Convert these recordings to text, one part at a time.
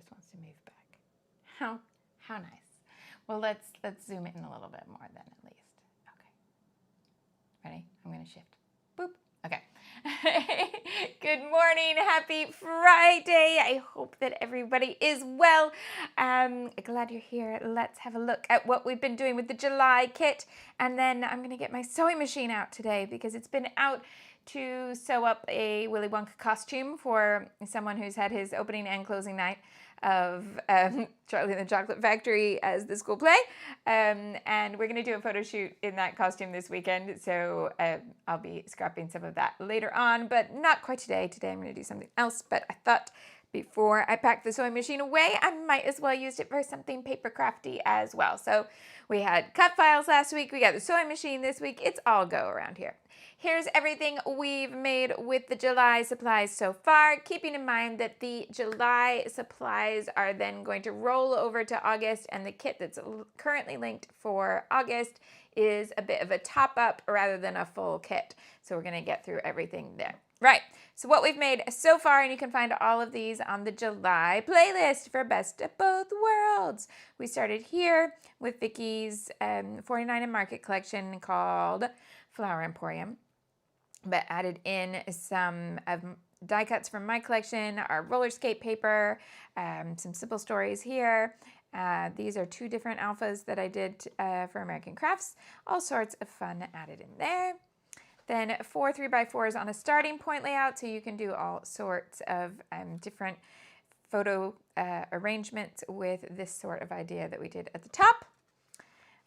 just wants to move back. How nice. Well, let's zoom in a little bit more then at least. Okay. Ready? I'm going to shift. Boop. Okay. Good morning. Happy Friday. I hope that everybody is well. Glad you're here. Let's have a look at what we've been doing with the July kit. And then I'm going to get my sewing machine out today because it's been out to sew up a Willy Wonka costume for someone who's had his opening and closing night of Charlie and the Chocolate Factory as the school play. And we're going to do a photo shoot in that costume this weekend. So I'll be scrapping some of that later on, but not quite today. Today I'm going to do something else. But I thought before I packed the sewing machine away, I might as well use it for something paper crafty as well. So we had cut files last week. We got the sewing machine this week. It's all go around here. Here's everything we've made with the July supplies so far, keeping in mind that the July supplies are then going to roll over to August, and the kit that's currently linked for August is a bit of a top-up rather than a full kit. So we're going to get through everything there. Right, so what we've made so far, and you can find all of these on the July playlist for Best of Both Worlds. We started here with Vicky's 49 and Market collection called Flower Emporium, but added in some die cuts from my collection, our roller skate paper, some simple stories here. These are 2 different alphas that I did for American Crafts. All sorts of fun added in there. Then 4 3x4s on a starting point layout, so you can do all sorts of different photo arrangements with this sort of idea that we did at the top,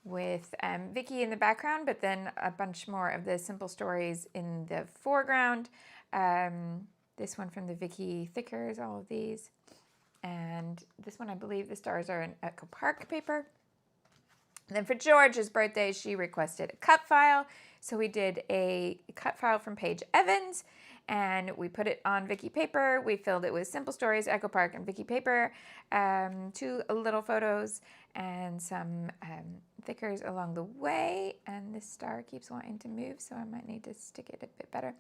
with Vicky in the background, but then a bunch more of the simple stories in the foreground. This one from the Vicky Thickers, all of these. And this one, I believe the stars are in Echo Park paper. And then for George's birthday, she requested a cut file. So we did a cut file from Paige Evans, and we put it on Vicky paper. We filled it with simple stories, Echo Park, and Vicky paper, 2 little photos, and some thickers along the way. And this star keeps wanting to move, so I might need to stick it a bit better.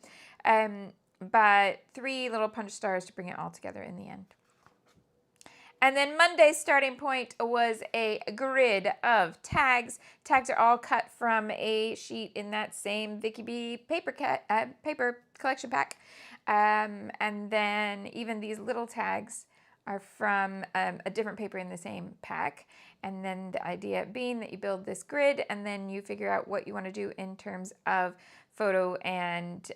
But 3 little punch stars to bring it all together in the end. And then Monday's starting point was a grid of tags. Tags are all cut from a sheet in that same Vicky B paper collection pack. And then even these little tags are from a different paper in the same pack. And then the idea being that you build this grid and then you figure out what you want to do in terms of photo and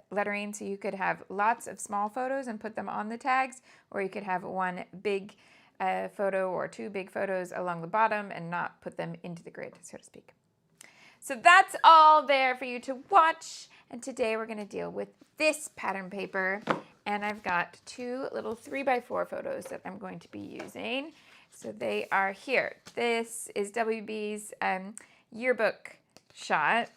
lettering. So you could have lots of small photos and put them on the tags, or you could have 1 big photo or 2 big photos along the bottom and not put them into the grid, so to speak. So that's all there for you to watch. And today we're going to deal with this pattern paper. And I've got 2 little 3x4 photos that I'm going to be using. So they are here. This is WB's yearbook shot.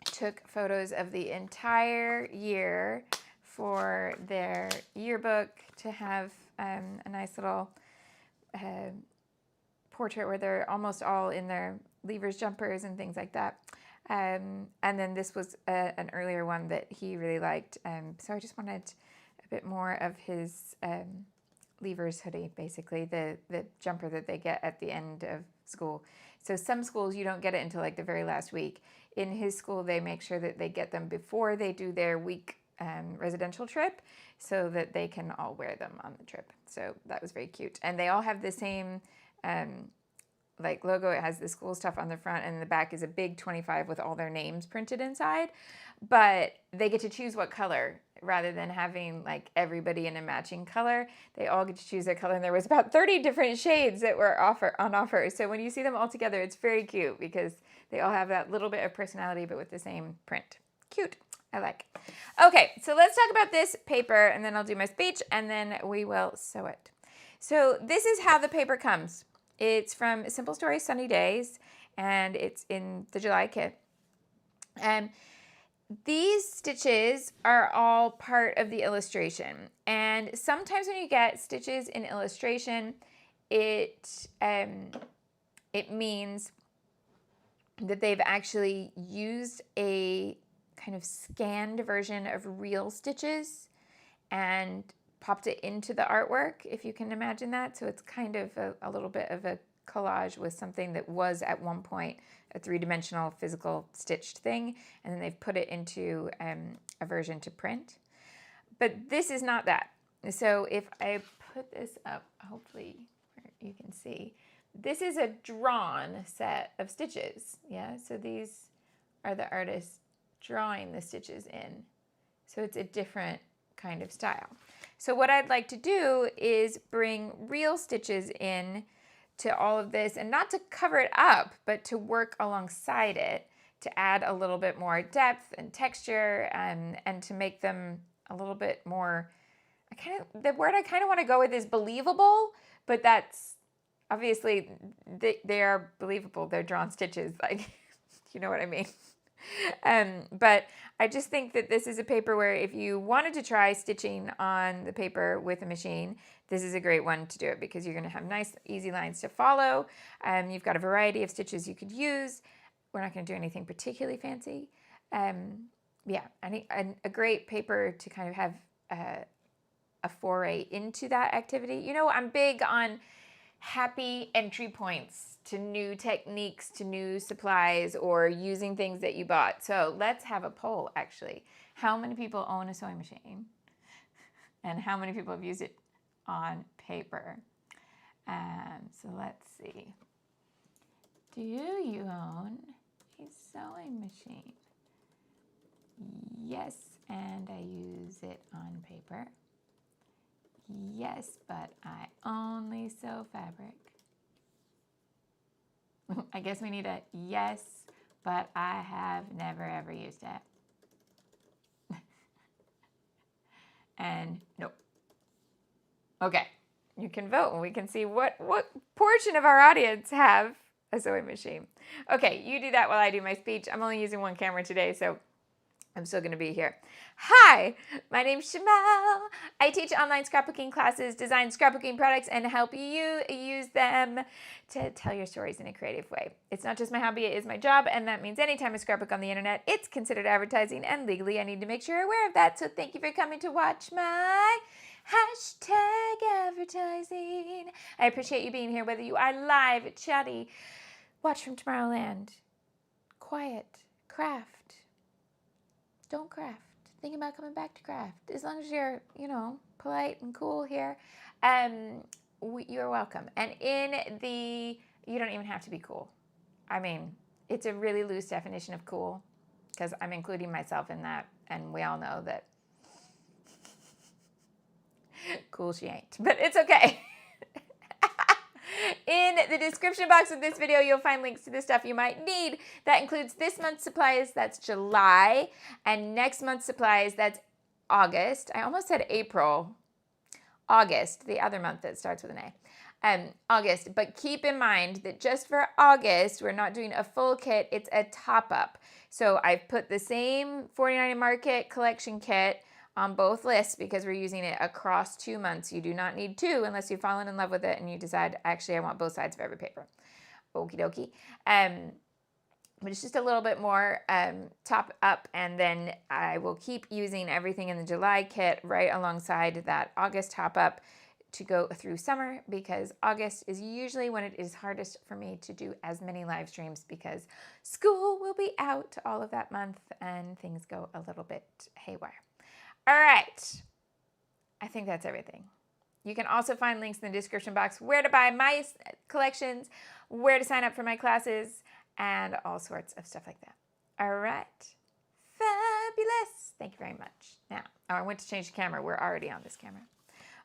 Took photos of the entire year for their yearbook to have a nice little portrait where they're almost all in their leavers jumpers and things like that. And then this was an earlier one that he really liked. So I just wanted a bit more of his leavers hoodie, basically, the jumper that they get at the end of school. So some schools, you don't get it until like the very last week. In his school, they make sure that they get them before they do their week residential trip so that they can all wear them on the trip. So that was very cute. And they all have the same like logo. It has the school stuff on the front, and the back is a big 25 with all their names printed inside. But they get to choose what color rather than having like everybody in a matching color. They all get to choose their color, and there was about 30 different shades that were on offer. So when you see them all together, it's very cute because they all have that little bit of personality, but with the same print. Cute. I like. Okay, so let's talk about this paper, and then I'll do my speech, and then we will sew it. So this is how the paper comes. It's from Simple Stories Sunny Days, and it's in the July kit. And these stitches are all part of the illustration. And sometimes when you get stitches in illustration, it means that they've actually used a kind of scanned version of real stitches and popped it into the artwork, if you can imagine that. So it's kind of a little bit of a collage with something that was at one point a three-dimensional physical stitched thing, and then they've put it into a version to print. But this is not that. So if I put this up, hopefully you can see, this is a drawn set of stitches. Yeah, so these are the artists drawing the stitches in. So it's a different kind of style. So what I'd like to do is bring real stitches in to all of this, and not to cover it up, but to work alongside it to add a little bit more depth and texture, and to make them a little bit more, the word I kind of want to go with is believable, but that's obviously, they are believable. They're drawn stitches, like, you know what I mean? But I just think that this is a paper where if you wanted to try stitching on the paper with a machine, this is a great one to do it, because you're going to have nice, easy lines to follow. You've got a variety of stitches you could use. We're not going to do anything particularly fancy. Yeah, a great paper to kind of have a foray into that activity. You know, I'm big on happy entry points to new techniques, to new supplies, or using things that you bought. So let's have a poll, actually. How many people own a sewing machine? And how many people have used it on paper? So let's see. Do you own a sewing machine? Yes, and I use it on paper. Yes, but I only sew fabric. I guess we need a yes, but I have never ever used it. And nope. Okay, you can vote and we can see what portion of our audience have a sewing machine. Okay, you do that while I do my speech. I'm only using one camera today, so I'm still going to be here. Hi, my name's Shimelle. I teach online scrapbooking classes, design scrapbooking products, and help you use them to tell your stories in a creative way. It's not just my hobby, it is my job, and that means anytime I scrapbook on the internet, it's considered advertising, and legally I need to make sure you're aware of that. So thank you for coming to watch my hashtag advertising. I appreciate you being here, whether you are live, chatty, watch from Tomorrowland, quiet, craft. Don't craft. Think about coming back to craft. As long as you're, polite and cool here, you're welcome. And you don't even have to be cool. I mean, it's a really loose definition of cool, because I'm including myself in that, and we all know that cool she ain't. But it's okay. In the description box of this video, you'll find links to the stuff you might need. That includes this month's supplies, that's July, and next month's supplies, that's August. I almost said April. August, the other month that starts with an A. August, but keep in mind that just for August, we're not doing a full kit, it's a top-up. So I've put the same 49 Market collection kit on both lists because we're using it across 2 months. You do not need two unless you've fallen in love with it and you decide, actually, I want both sides of every paper. Okie dokie. But it's just a little bit more top up, and then I will keep using everything in the July kit right alongside that August top up to go through summer, because August is usually when it is hardest for me to do as many live streams, because school will be out all of that month and things go a little bit haywire. All right, I think that's everything. You can also find links in the description box where to buy my collections, where to sign up for my classes, and all sorts of stuff like that. All right, fabulous. Thank you very much. Now, I went to change the camera. We're already on this camera.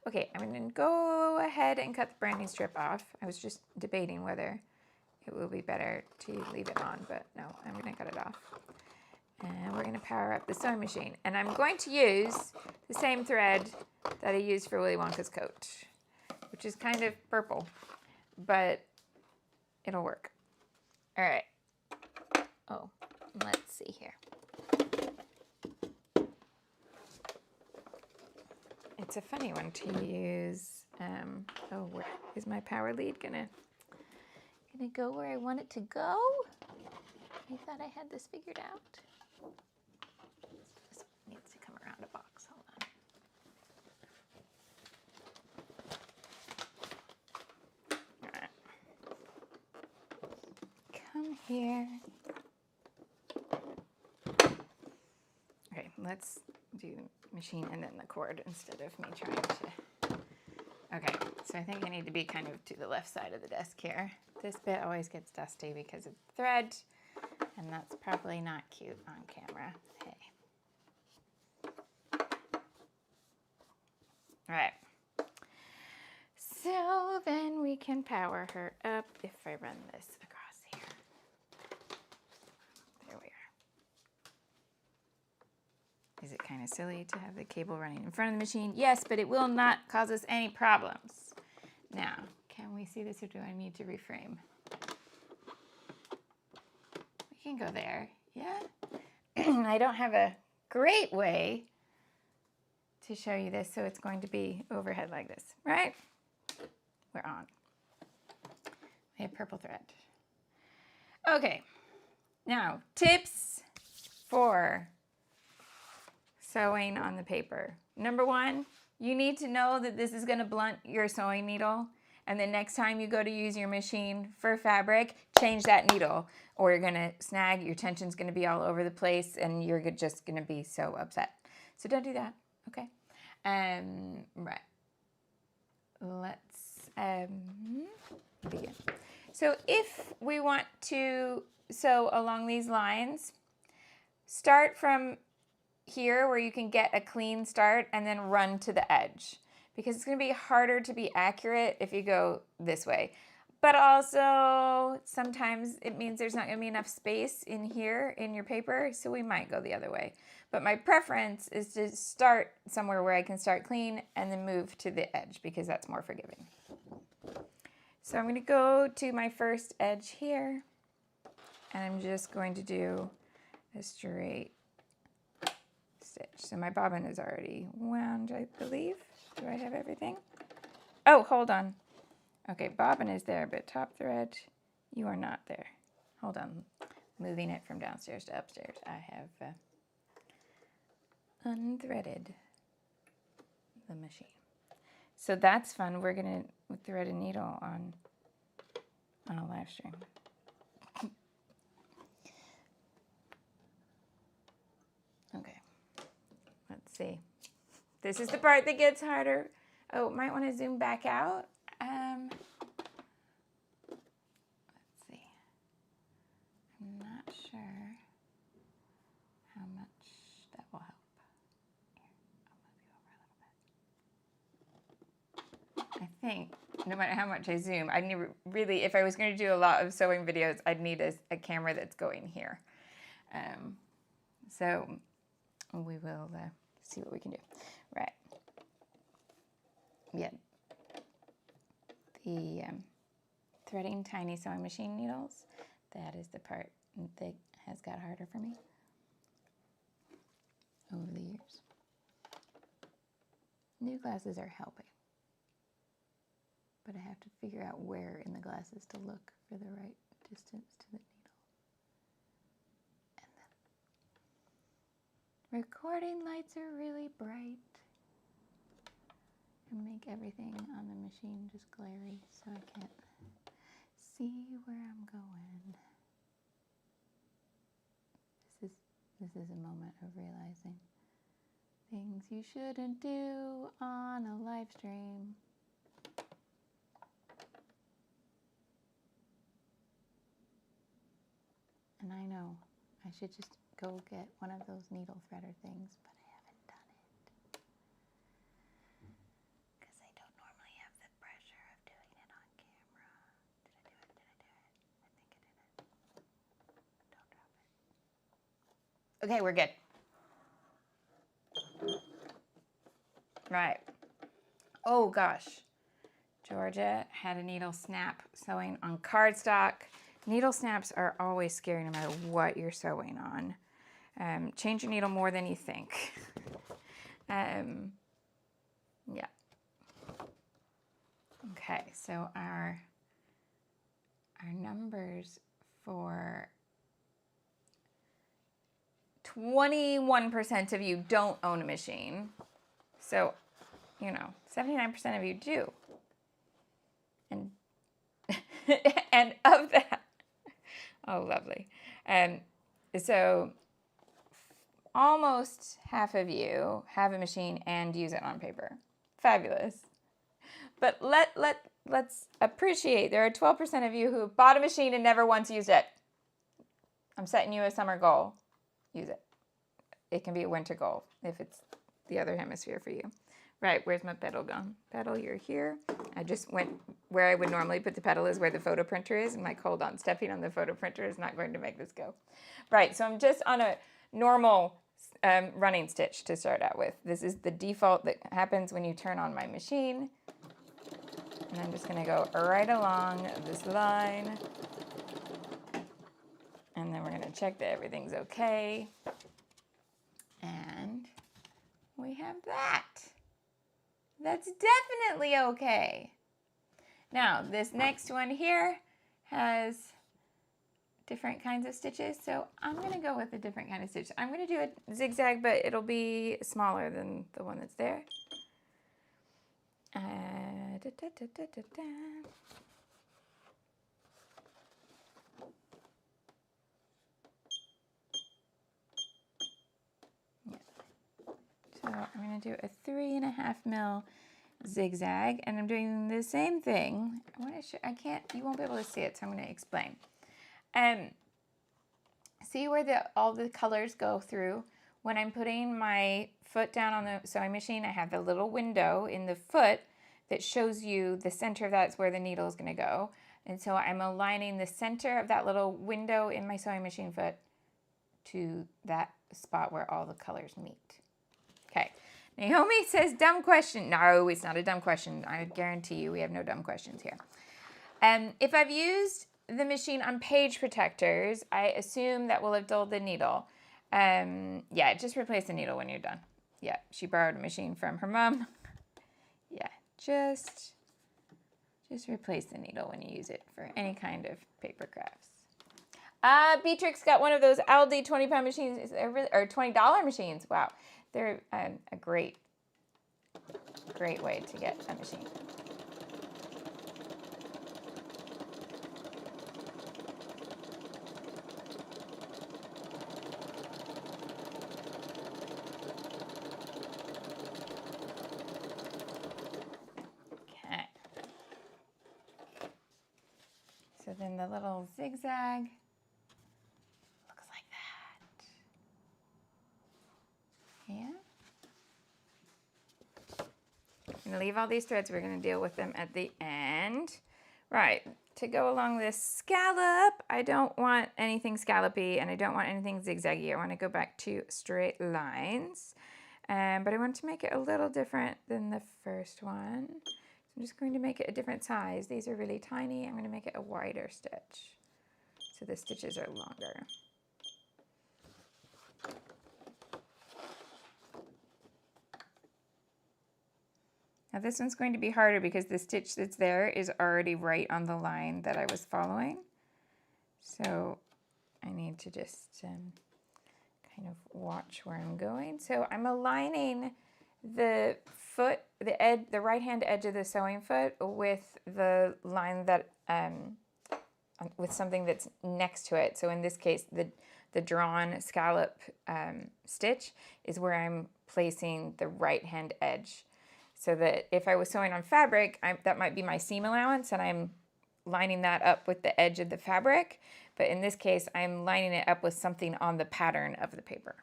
Okay, I'm going to go ahead and cut the branding strip off. I was just debating whether it will be better to leave it on, but no, I'm going to cut it off. And we're going to power up the sewing machine. And I'm going to use the same thread that I used for Willy Wonka's coat, which is kind of purple, but it'll work. All right. Oh, let's see here. It's a funny one to use. Where is my power lead gonna go where I want it to go? I thought I had this figured out. This needs to come around a box. Hold on. down here. Okay, let's do machine and then the cord instead of me trying to. Okay, so I think I need to be kind of to the left side of the desk here. This bit always gets dusty because of thread, and that's probably not cute on camera. Hey. All right. So then we can power her up if I run this across here. There we are. Is it kind of silly to have the cable running in front of the machine? Yes, but it will not cause us any problems. Now, can we see this or do I need to reframe? We can go there, yeah? I don't have a great way to show you this, so it's going to be overhead like this, right? We're on. We have purple thread. Okay, now tips for sewing on the paper. Number one, you need to know that this is going to blunt your sewing needle, and the next time you go to use your machine for fabric, change that needle, or you're going to snag, your tension's going to be all over the place, and you're just going to be so upset. So don't do that, okay? Right. Let's begin. So if we want to sew along these lines, start from here where you can get a clean start and then run to the edge, because it's going to be harder to be accurate if you go this way. But also sometimes it means there's not going to be enough space in here in your paper, so we might go the other way. But my preference is to start somewhere where I can start clean and then move to the edge, because that's more forgiving. So I'm going to go to my first edge here, and I'm just going to do a straight stitch. So my bobbin is already wound, I believe. Do I have everything? Oh, hold on. Okay, bobbin is there, but top thread, you are not there. Hold on. Moving it from downstairs to upstairs. I have unthreaded the machine. So that's fun. We're going to thread a needle on a live stream. Okay, let's see. This is the part that gets harder. Oh, might want to zoom back out. Let's see. I'm not sure how much that will help. Here, I'll move you over a little bit. I think no matter how much I zoom, I need really, if I was going to do a lot of sewing videos, I'd need a camera that's going here. So we will see what we can do. Right. Yeah. The threading tiny sewing machine needles, that is the part that has got harder for me over the years. New glasses are helping, but I have to figure out where in the glasses to look for the right distance to the needle. And then recording lights are really bright and make everything on the machine just glary, so I can't see where I'm going. This is a moment of realizing things you shouldn't do on a live stream. And I know I should just go get one of those needle threader things, but I haven't done it. Because I don't normally have the pressure of doing it on camera. Did I do it? Did I do it? I think I did it. Don't drop it. Okay, we're good. Right. Oh gosh. Georgia had a needle snap sewing on cardstock. Needle snaps are always scary no matter what you're sewing on. Change your needle more than you think. Yeah. Okay, so our numbers for 21% of you don't own a machine. So, 79% of you do. And and of that, Oh, lovely. So almost half of you have a machine and use it on paper. Fabulous. But let's appreciate there are 12% of you who bought a machine and never once used it. I'm setting you a summer goal. Use it. It can be a winter goal if it's the other hemisphere for you. Right, where's my pedal gone? Pedal, you're here. I just went where I would normally put the pedal is where the photo printer is. And like, hold on, stepping on the photo printer is not going to make this go. Right, so I'm just on a normal running stitch to start out with. This is the default that happens when you turn on my machine. And I'm just gonna go right along this line. And then we're gonna check that everything's okay. And we have that. That's definitely okay. Now, this next one here has different kinds of stitches, so I'm going to go with a different kind of stitch. I'm going to do a zigzag, but it'll be smaller than the one that's there. So I'm going to do a 3.5 mil zigzag, and I'm doing the same thing. You won't be able to see it, so I'm going to explain. See where all the colors go through? When I'm putting my foot down on the sewing machine, I have the little window in the foot that shows you the center of that's where the needle is going to go. And so I'm aligning the center of that little window in my sewing machine foot to that spot where all the colors meet. Okay, Naomi says, dumb question. No, it's not a dumb question. I guarantee you we have no dumb questions here. If I've used the machine on page protectors, I assume that will have dulled the needle. Yeah, just replace the needle when you're done. Yeah, she borrowed a machine from her mom. Yeah, just replace the needle when you use it for any kind of paper crafts. Beatrix got one of those Aldi 20-pound machines, or $20 machines. Wow. They're a great way to get a machine. Okay. So then the little zigzag looks like that. Yeah. I'm going to leave all these threads. We're going to deal with them at the end. Right. To go along this scallop, I don't want anything scallopy and I don't want anything zigzaggy. I want to go back to straight lines. But I want to make it a little different than the first one. So I'm just going to make it a different size. These are really tiny. I'm going to make it a wider stitch. So the stitches are longer. Now this one's going to be harder because the stitch that's there is already right on the line that I was following. So I need to just kind of watch where I'm going. So I'm aligning the foot, the right hand edge of the sewing foot with the line that, with something that's next to it. So in this case, the drawn scallop stitch is where I'm placing the right hand edge. So that if I was sewing on fabric, that might be my seam allowance, and I'm lining that up with the edge of the fabric. But in this case, I'm lining it up with something on the pattern of the paper.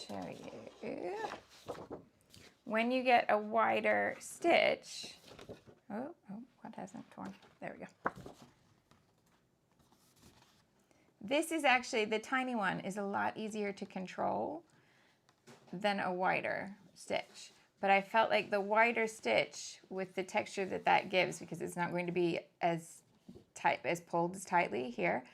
Show you. When you get a wider stitch, what hasn't torn? There we go. This is actually, the tiny one is a lot easier to control than a wider stitch. But I felt like the wider stitch with the texture that gives, because it's not going to be as tight, as pulled as tightly here,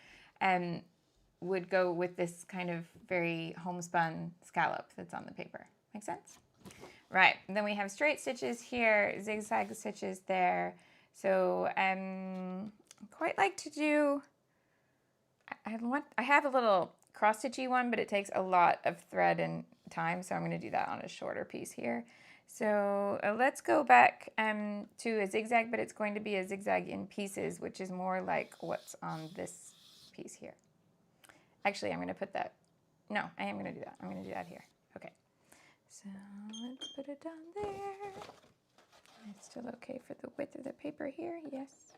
would go with this kind of very homespun scallop that's on the paper. Make sense? Right, then we have straight stitches here, zigzag stitches there. So quite like to do, I have a little cross stitchy one, but it takes a lot of thread and time, so I'm going to do that on a shorter piece here. So let's go back to a zigzag, but it's going to be a zigzag in pieces, which is more like what's on this piece here. Actually, I'm going to put that, no, I am going to do that. I'm going to do that here. Okay, so let's put it down there. It's still okay for the width of the paper here, yes.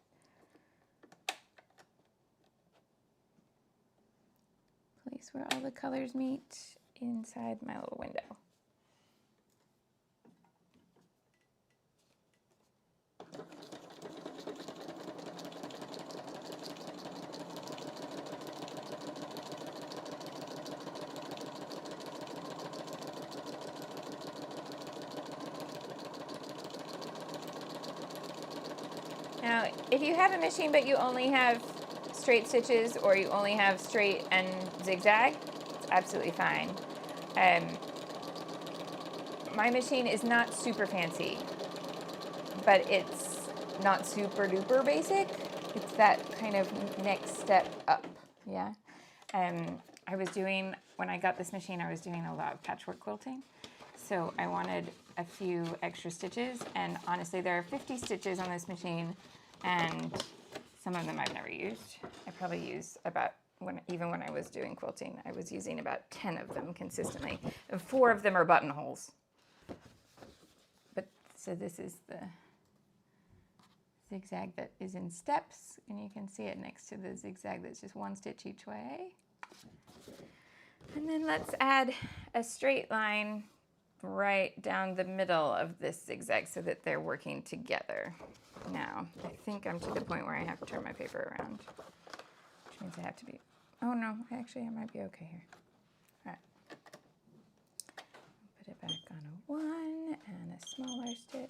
Place where all the colors meet inside my little window. Now, if you have a machine but you only have straight stitches or you only have straight and zigzag, it's absolutely fine. My machine is not super fancy, but it's not super duper basic. It's that kind of next step up, yeah. I was doing, when I got this machine, I was doing a lot of patchwork quilting. So I wanted a few extra stitches, and honestly there are 50 stitches on this machine, and some of them I've never used. I probably use about, even when I was doing quilting, I was using about 10 of them consistently, and 4 of them are buttonholes. But so this is the zigzag that is in steps, and you can see it next to the zigzag that's just 1 stitch each way. And then let's add a straight line right down the middle of this zigzag so that they're working together. Now, I think I'm to the point where I have to turn my paper around, which means I have to be, oh no, actually I might be okay here. All right. Put it back on a 1 and a smaller stitch.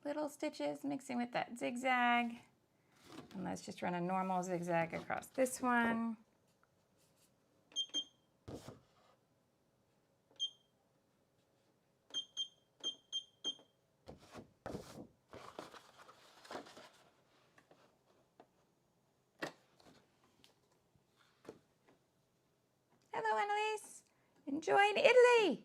Little stitches mixing with that zigzag, and let's just run a normal zigzag across this one. Hello, Annalise. Enjoying Italy.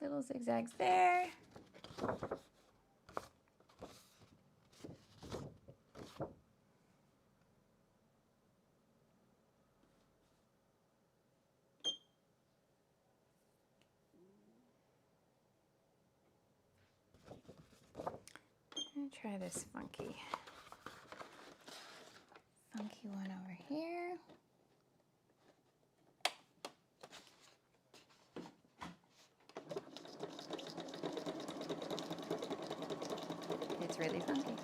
Little zigzags there. And try this funky one over here. It's really funky.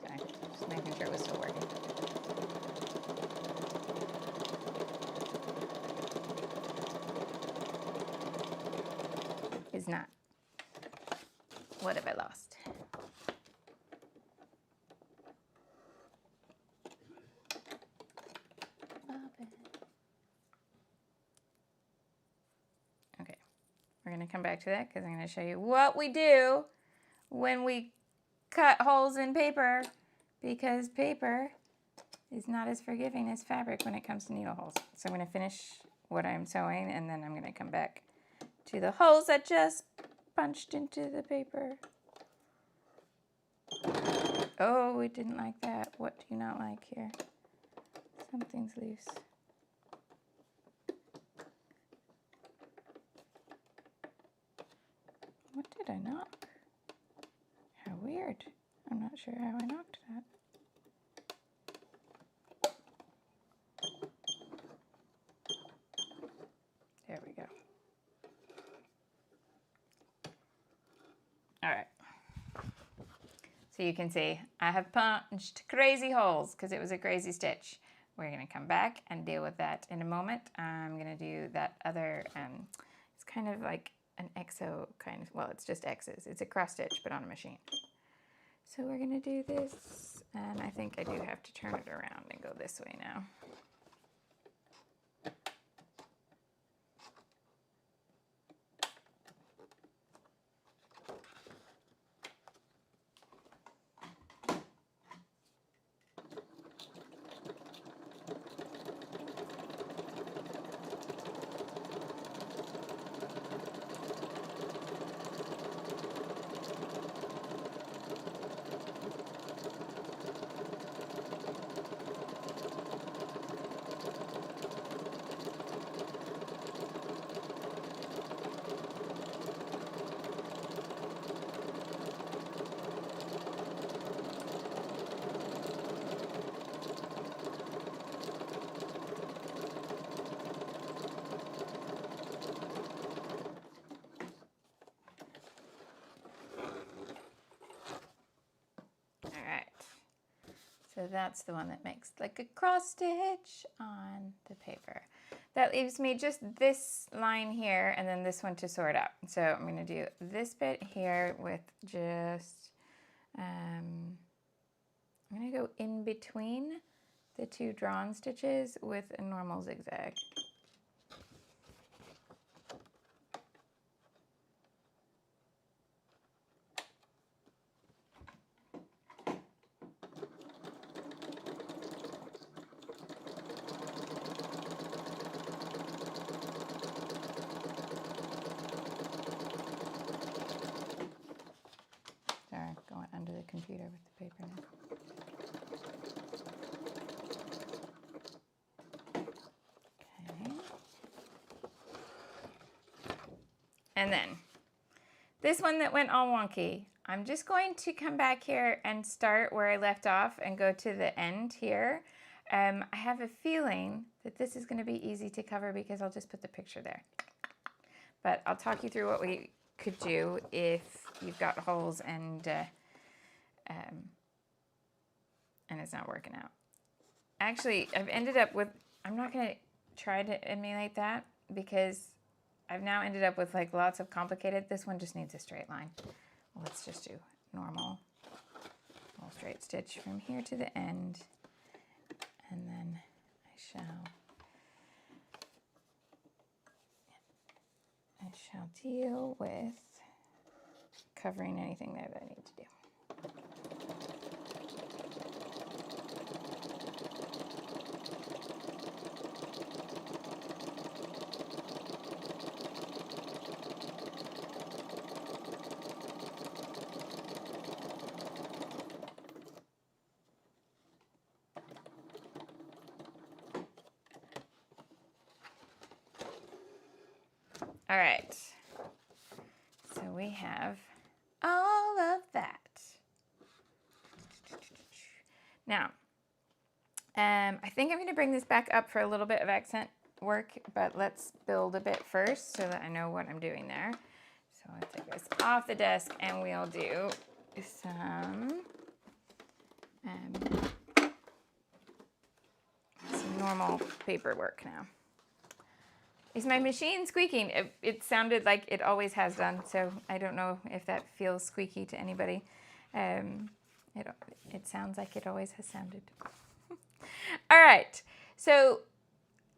Okay, just making sure it was still working. It's not. What have I lost? to come back to that because I'm going to show you what we do when we cut holes in paper, because paper is not as forgiving as fabric when it comes to needle holes. So I'm going to finish what I'm sewing, and then I'm going to come back to the holes that just punched into the paper. Oh, it didn't like that. What do you not like here? Something's loose. What did I knock? How weird. I'm not sure how I knocked that. There we go. All right. So you can see I have punched crazy holes because it was a crazy stitch. We're going to come back and deal with that in a moment. I'm going to do that other, it's kind of like an exo kind of, well, it's just X's. It's a cross stitch, but on a machine. So we're going to do this, and I think I do have to turn it around and go this way now. So that's the one that makes like a cross stitch on the paper. That leaves me just this line here and then this one to sort out. So I'm going to do this bit here with just, I'm going to go in between the two drawn stitches with a normal zigzag. Going under the computer with the paper now. Okay. And then this one that went all wonky, I'm just going to come back here and start where I left off and go to the end here. I have a feeling that this is going to be easy to cover because I'll just put the picture there. But I'll talk you through what we could do if you've got holes and it's not working out. Actually, I've ended up with, I'm not going to try to emulate that because I've now ended up with like lots of complicated. This one just needs a straight line. Let's just do normal little straight stitch from here to the end, and then I shall deal with covering anything there that I need to do. All right, so we have all of that. Now, I think I'm going to bring this back up for a little bit of accent work, but let's build a bit first so that I know what I'm doing there. So I'll take this off the desk and we'll do some normal paperwork now. Is my machine squeaking? It sounded like it always has done, so I don't know if that feels squeaky to anybody. It sounds like it always has sounded. All right, so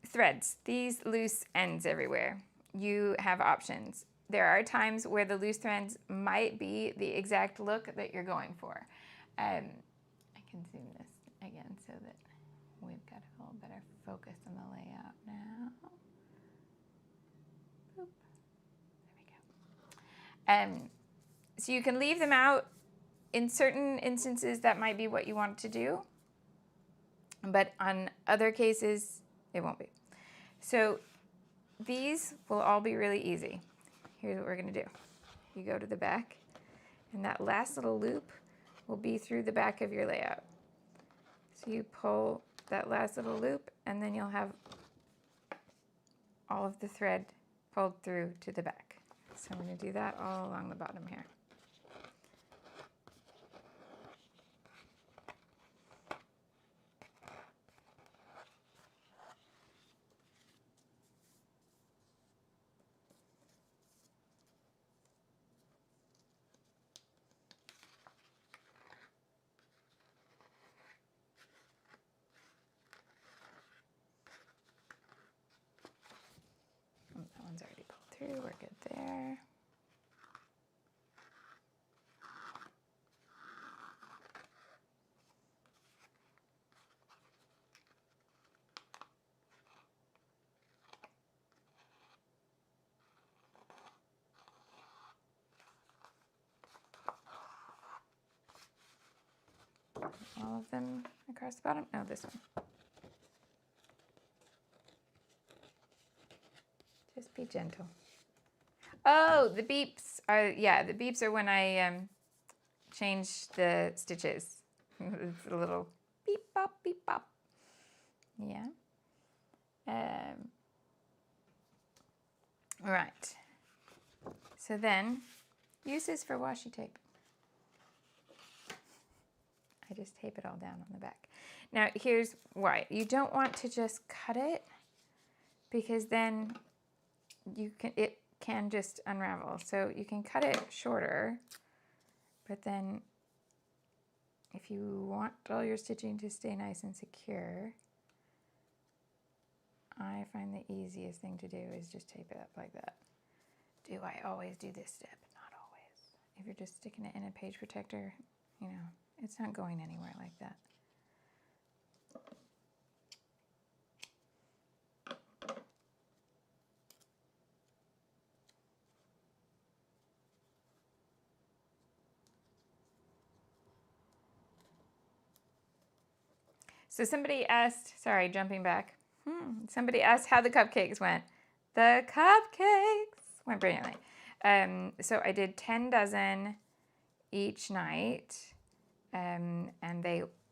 threads, these loose ends everywhere. You have options. there are times where the loose threads might be the exact look that you're going for. I can zoom this again so that we've got a little better focus on the layout now. Boop. There we go. So you can leave them out. In certain instances, that might be what you want to do, but on other cases, it won't be. So these will all be really easy. Here's what we're gonna do. You go to the back, and that last little loop will be through the back of your layout. So you pull that last little loop, and then you'll have all of the thread pulled through to the back. So I'm gonna do that all along the bottom here. That one's already pulled through, we're good there. All of them across the bottom? No, this one. Just be gentle. Oh, the beeps are, yeah, the beeps are when I change the stitches. It's a little beep, bop, beep, bop. Yeah. Right. So then, uses for washi tape. I just tape it all down on the back. Now, here's why. You don't want to just cut it, because then it can just unravel. So you can cut it shorter, but then if you want all your stitching to stay nice and secure, I find the easiest thing to do is just tape it up like that. Do I always do this step? Not always. If you're just sticking it in a page protector, you know, it's not going anywhere like that. So somebody asked, sorry, jumping back. Somebody asked how the cupcakes went. The cupcakes went brilliantly. So I did 10 dozen each night, and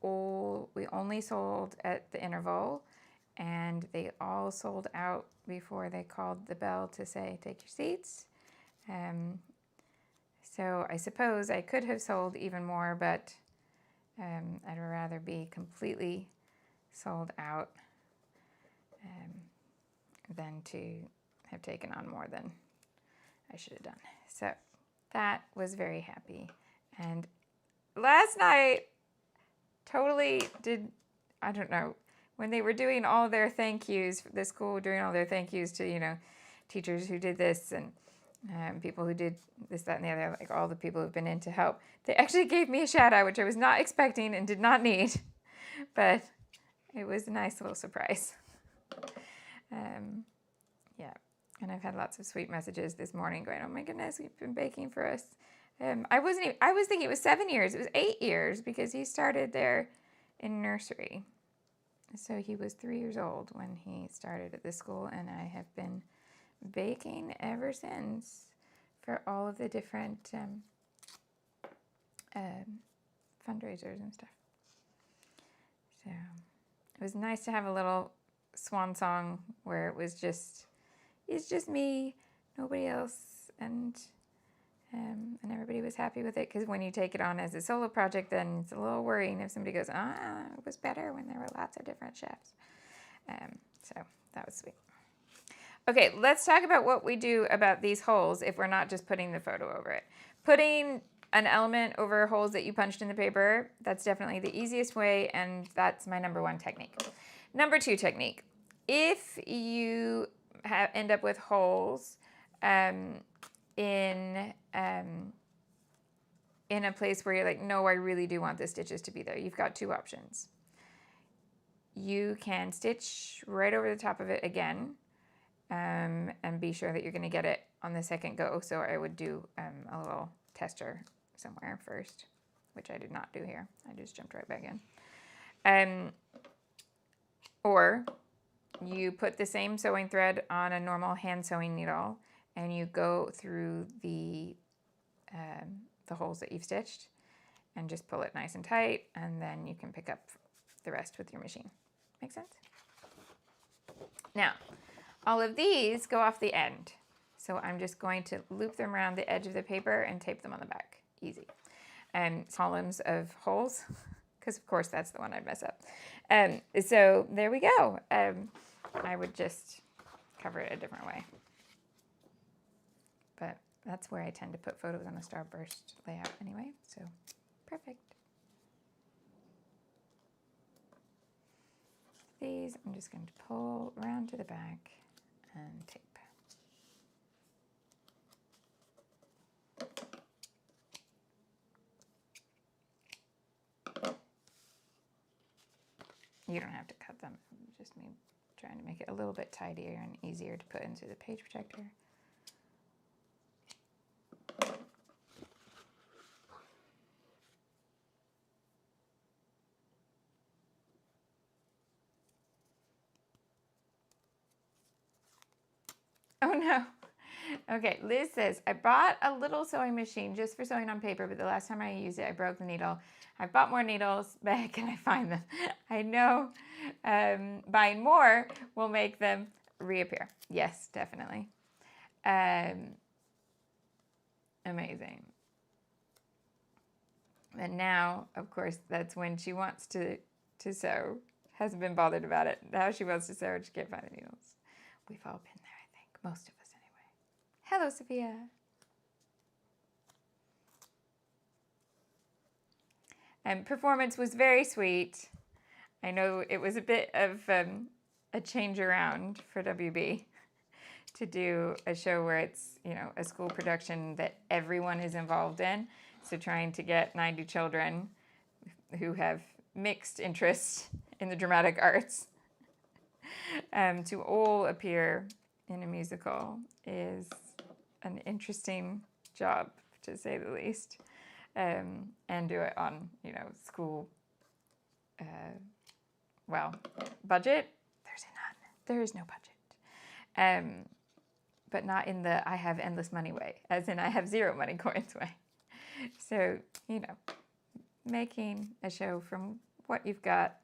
we only sold at the interval, and they all sold out before they called the bell to say, take your seats. So I suppose I could have sold even more, but I'd rather be completely sold out than to have taken on more than I should have done. So that was very happy. And last night, totally did, I don't know, when they were doing all their thank yous, the school doing all their thank yous to, you know, teachers who did this and people who did this, that, and the other, like all the people who've been in to help. They actually gave me a shout out, which I was not expecting and did not need, but it was a nice little surprise. Yeah, and I've had lots of sweet messages this morning going, oh my goodness, you've been baking for us. I was thinking it was 7 years. It was 8 years because he started there in nursery. So he was 3 years old when he started at this school, and I have been baking ever since for all of the different fundraisers and stuff. So it was nice to have a little swan song where it's just me, nobody else, and everybody was happy with it, because when you take it on as a solo project, then it's a little worrying if somebody goes, it was better when there were lots of different chefs. So that was sweet. Okay, let's talk about what we do about these holes if we're not just putting the photo over it. Putting an element over holes that you punched in the paper, that's definitely the easiest way, and that's my number 1 technique. Number 2 technique, if you end up with holes, in a place where you're like, no, I really do want the stitches to be there, you've got two options. You can stitch right over the top of it again, and be sure that you're going to get it on the second go. So I would do a little tester somewhere first, which I did not do here. I just jumped right back in. Or you put the same sewing thread on a normal hand sewing needle, and you go through the holes that you've stitched and just pull it nice and tight, and then you can pick up the rest with your machine. Make sense? Now, all of these go off the end. So I'm just going to loop them around the edge of the paper and tape them on the back. Easy. Columns of holes, because of course that's the one I'd mess up. So there we go. I would just cover it a different way. But that's where I tend to put photos on the starburst layout anyway, so perfect. These I'm just going to pull around to the back and tape. You don't have to cut them, just me trying to make it a little bit tidier and easier to put into the page protector. Oh no. Okay, Liz says, I bought a little sewing machine just for sewing on paper, but the last time I used it, I broke the needle. I've bought more needles, but can I find them? I know buying more will make them reappear. Yes, definitely. Amazing. And now, of course, that's when she wants to sew. Hasn't been bothered about it. Now she wants to sew and she can't find the needles. We've all been there, I think. Most of us anyway. Hello, Sophia. And performance was very sweet. I know it was a bit of a change around for WB to do a show where it's, you know, a school production that everyone is involved in. So trying to get 90 children who have mixed interests in the dramatic arts to all appear in a musical is an interesting job, to say the least. And do it on, you know, school, well, budget. There's none. There is no budget. But not in the I have endless money way, as in I have zero money coins way. So, you know, making a show from what you've got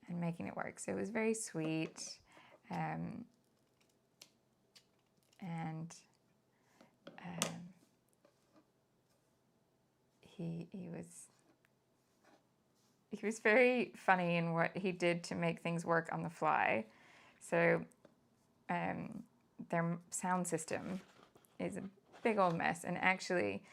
and making it work. So it was very sweet. He was very funny in what he did to make things work on the fly. So their sound system is a big old mess, and actually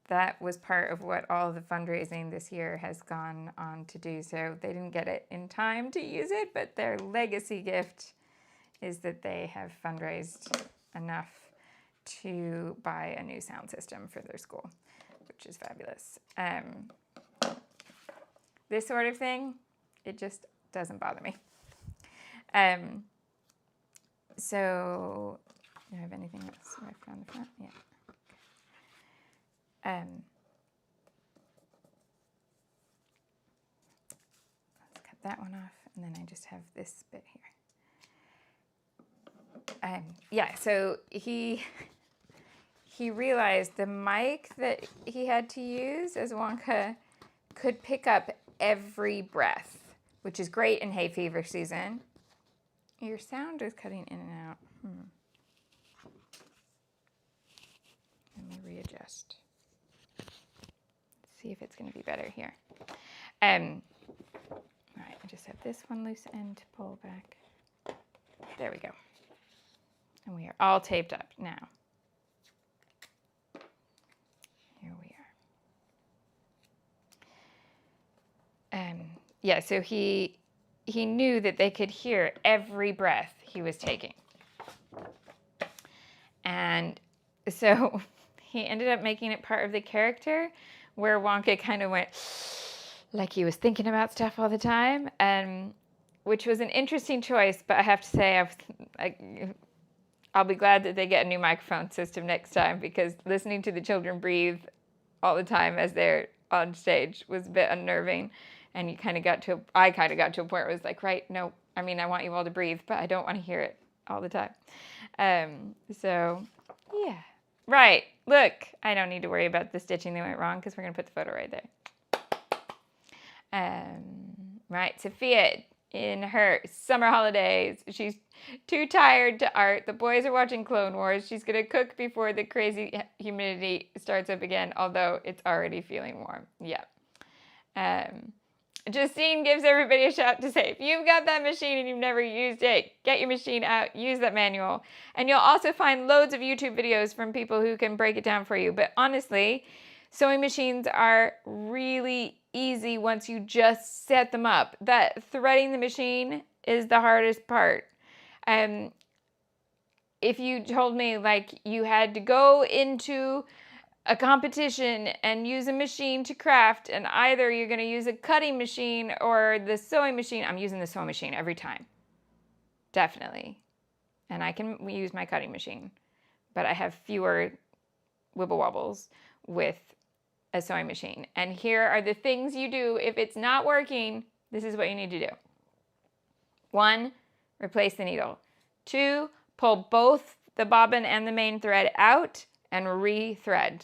that was part of what all the fundraising this year has gone on to do. So they didn't get it in time to use it, but their legacy gift is that they have fundraised enough to buy a new sound system for their school, which is fabulous. This sort of thing, it just doesn't bother me. So, do I have anything else right on the front? Yeah. Let's cut that one off, and then I just have this bit here. Yeah, so he realized the mic that he had to use as Wonka could pick up every breath, which is great in hay fever season. Your sound is cutting in and out. Let me readjust. See if it's going to be better here. All right, I just have this one loose end to pull back. There we go. And we are all taped up now. Here we are. Yeah, so he knew that they could hear every breath he was taking. And so he ended up making it part of the character, where Wonka kind of went like he was thinking about stuff all the time, which was an interesting choice. But I have to say, I'll be glad that they get a new microphone system next time, because listening to the children breathe all the time as they're on stage was a bit unnerving. And I kind of got to a point where it was like, right, no, I mean, I want you all to breathe, but I don't want to hear it all the time. So, yeah. Right, look, I don't need to worry about the stitching that went wrong, because we're going to put the photo right there. Right, Sophia, in her summer holidays, she's too tired to art. The boys are watching Clone Wars. She's going to cook before the crazy humidity starts up again, although it's already feeling warm. Yeah. Justine gives everybody a shout to say, if you've got that machine and you've never used it, get your machine out, use that manual. And you'll also find loads of YouTube videos from people who can break it down for you. But honestly, sewing machines are really easy once you just set them up. That threading the machine is the hardest part. If you told me like you had to go into a competition and use a machine to craft, and either you're going to use a cutting machine or the sewing machine, I'm using the sewing machine every time. Definitely. And I can use my cutting machine, but I have fewer wibble wobbles with a sewing machine. And here are the things you do if it's not working. This is what you need to do. 1, replace the needle. 2, pull both the bobbin and the main thread out and rethread.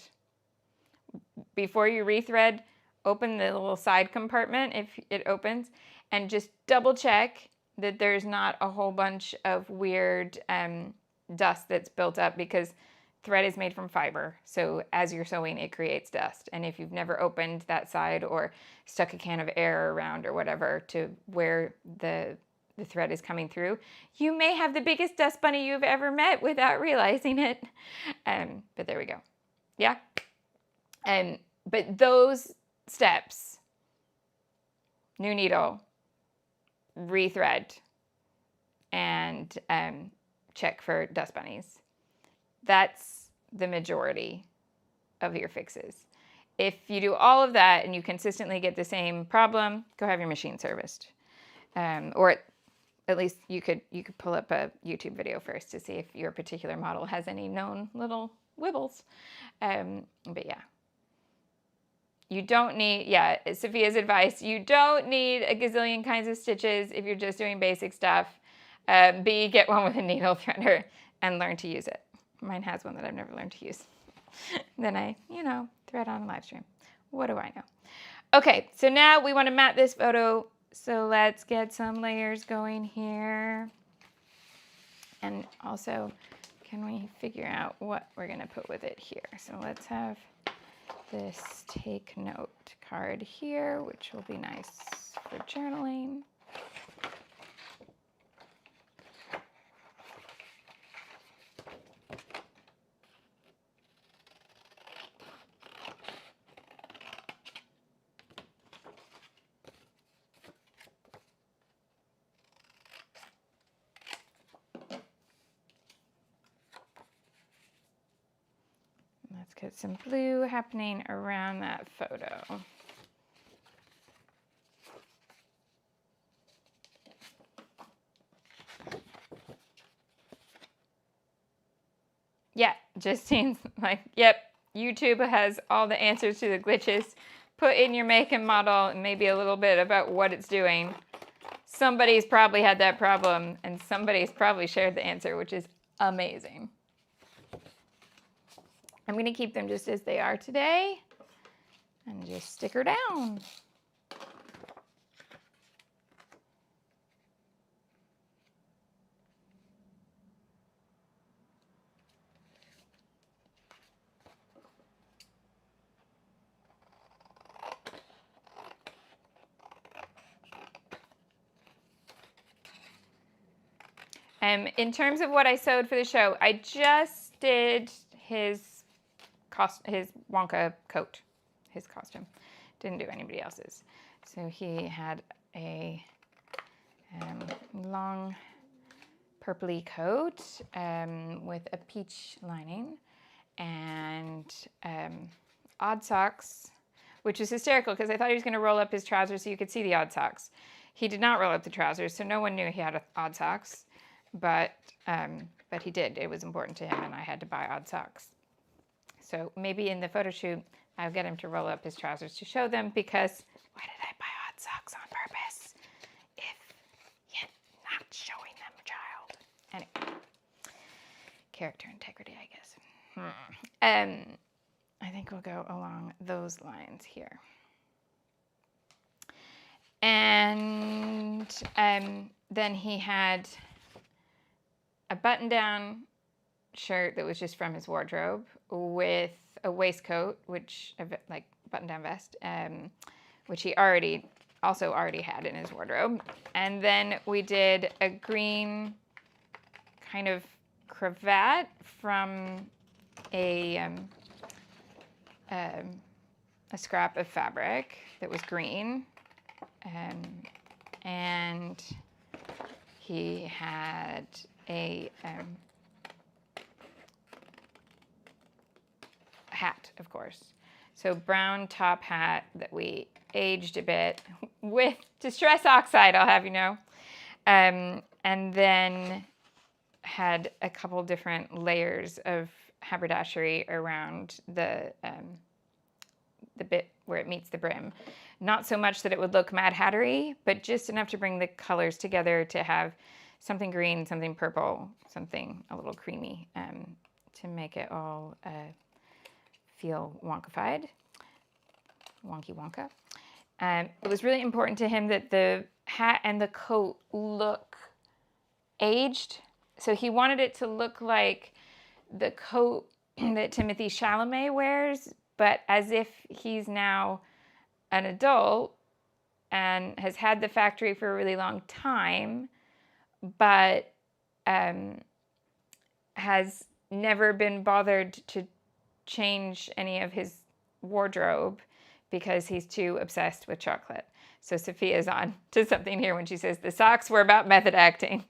Before you rethread, open the little side compartment if it opens, and just double check that there's not a whole bunch of weird dust that's built up, because thread is made from fiber. So as you're sewing, it creates dust. And if you've never opened that side or stuck a can of air around or whatever to where the thread is coming through, you may have the biggest dust bunny you've ever met without realizing it. But there we go. Yeah. But those steps, new needle, rethread, and check for dust bunnies. That's the majority of your fixes. If you do all of that and you consistently get the same problem, go have your machine serviced. Or at least you could pull up a YouTube video first to see if your particular model has any known little wibbles. But yeah. You don't need, Sophia's advice, you don't need a gazillion kinds of stitches if you're just doing basic stuff. B, get one with a needle threader and learn to use it. Mine has one that I've never learned to use. Then I, thread on a live stream. What do I know? Okay, so now we want to mat this photo. So let's get some layers going here. And also, can we figure out what we're going to put with it here? So let's have this take note card here, which will be nice for journaling. Let's get some blue happening around that photo. Yeah, Justine's like, yep, YouTube has all the answers to the glitches. Put in your make and model and maybe a little bit about what it's doing. Somebody's probably had that problem and somebody's probably shared the answer, which is amazing. I'm going to keep them just as they are today and just stick her down. In terms of what I sewed for the show, I just did his Wonka coat, his costume. Didn't do anybody else's. So he had a long purpley coat with a peach lining. and odd socks, which is hysterical because I thought he was going to roll up his trousers so you could see the odd socks. He did not roll up the trousers, so no one knew he had odd socks, but he did. It was important to him, and I had to buy odd socks. So maybe in the photo shoot, I'll get him to roll up his trousers to show them, because why did I buy odd socks on purpose if you're not showing them, child? Anyway, character integrity, I guess. I think we'll go along those lines here. And then he had a button-down shirt that was just from his wardrobe with a waistcoat, which like button-down vest, which he also already had in his wardrobe. And then we did a green kind of cravat from a scrap of fabric that was green, and he had a hat, of course. So brown top hat that we aged a bit with Distress Oxide, I'll have you know. And then had a couple different layers of haberdashery around the bit where it meets the brim. Not so much that it would look Mad Hattery, but just enough to bring the colors together to have something green, something purple, something a little creamy, to make it all feel wonkified, wonky wonka. It was really important to him that the hat and the coat look aged. So he wanted it to look like the coat that Timothée Chalamet wears, but as if he's now an adult and has had the factory for a really long time, but has never been bothered to change any of his wardrobe because he's too obsessed with chocolate. So Sophia's on to something here when she says the socks were about method acting.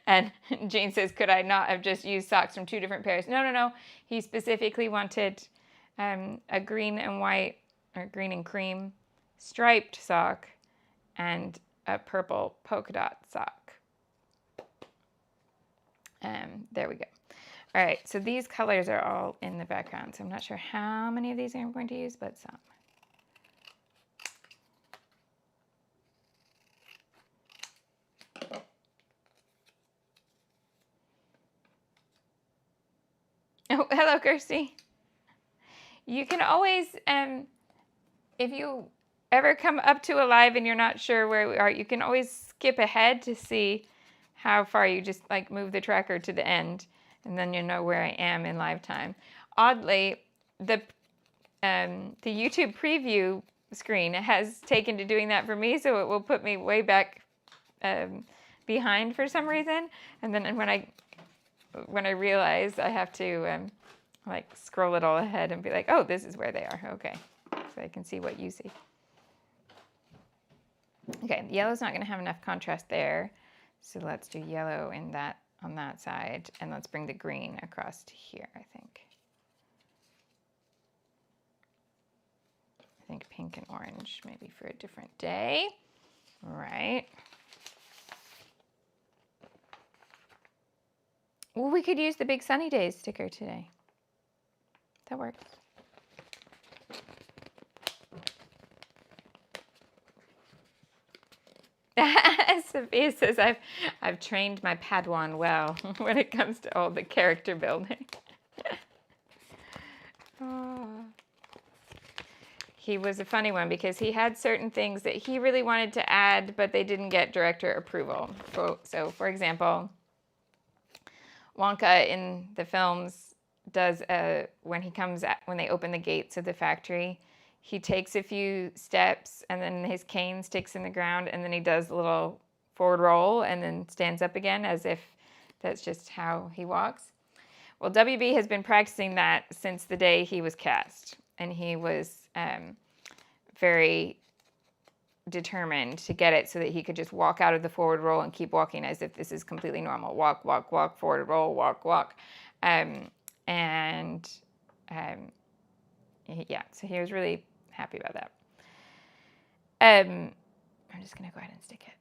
And Jane says, could I not have just used socks from 2 different pairs? No. He specifically wanted a green and white, or green and cream striped sock and a purple polka dot sock. There we go. All right, so these colors are all in the background. So I'm not sure how many of these I'm going to use, but some. Oh, hello, Kirsty. You can always, if you ever come up to a live and you're not sure where we are, you can always skip ahead to see how far. You just like move the tracker to the end, and then you know where I am in live time. Oddly, the YouTube preview screen has taken to doing that for me, so it will put me way back behind for some reason. And then when I realize I have to like scroll it all ahead and be like, oh, this is where they are. Okay, so I can see what you see. Okay, yellow's not going to have enough contrast there, so let's do yellow in that on that side, and let's bring the green across to here. I think pink and orange maybe for a different day. All right. Well, we could use the Big Sunny Days sticker today. That works. Sophia says I've trained my Padawan well when it comes to all the character building. Oh. He was a funny one because he had certain things that he really wanted to add, but they didn't get director approval. So for example, Wonka in the films does when they open the gates of the factory, he takes a few steps and then his cane sticks in the ground, and then he does a little forward roll and then stands up again as if that's just how he walks. Well, WB has been practicing that since the day he was cast, and he was very determined to get it so that he could just walk out of the forward roll and keep walking as if this is completely normal. Walk, walk, walk, forward roll, walk, walk. And yeah, so he was really happy about that. I'm just going to go ahead and stick it.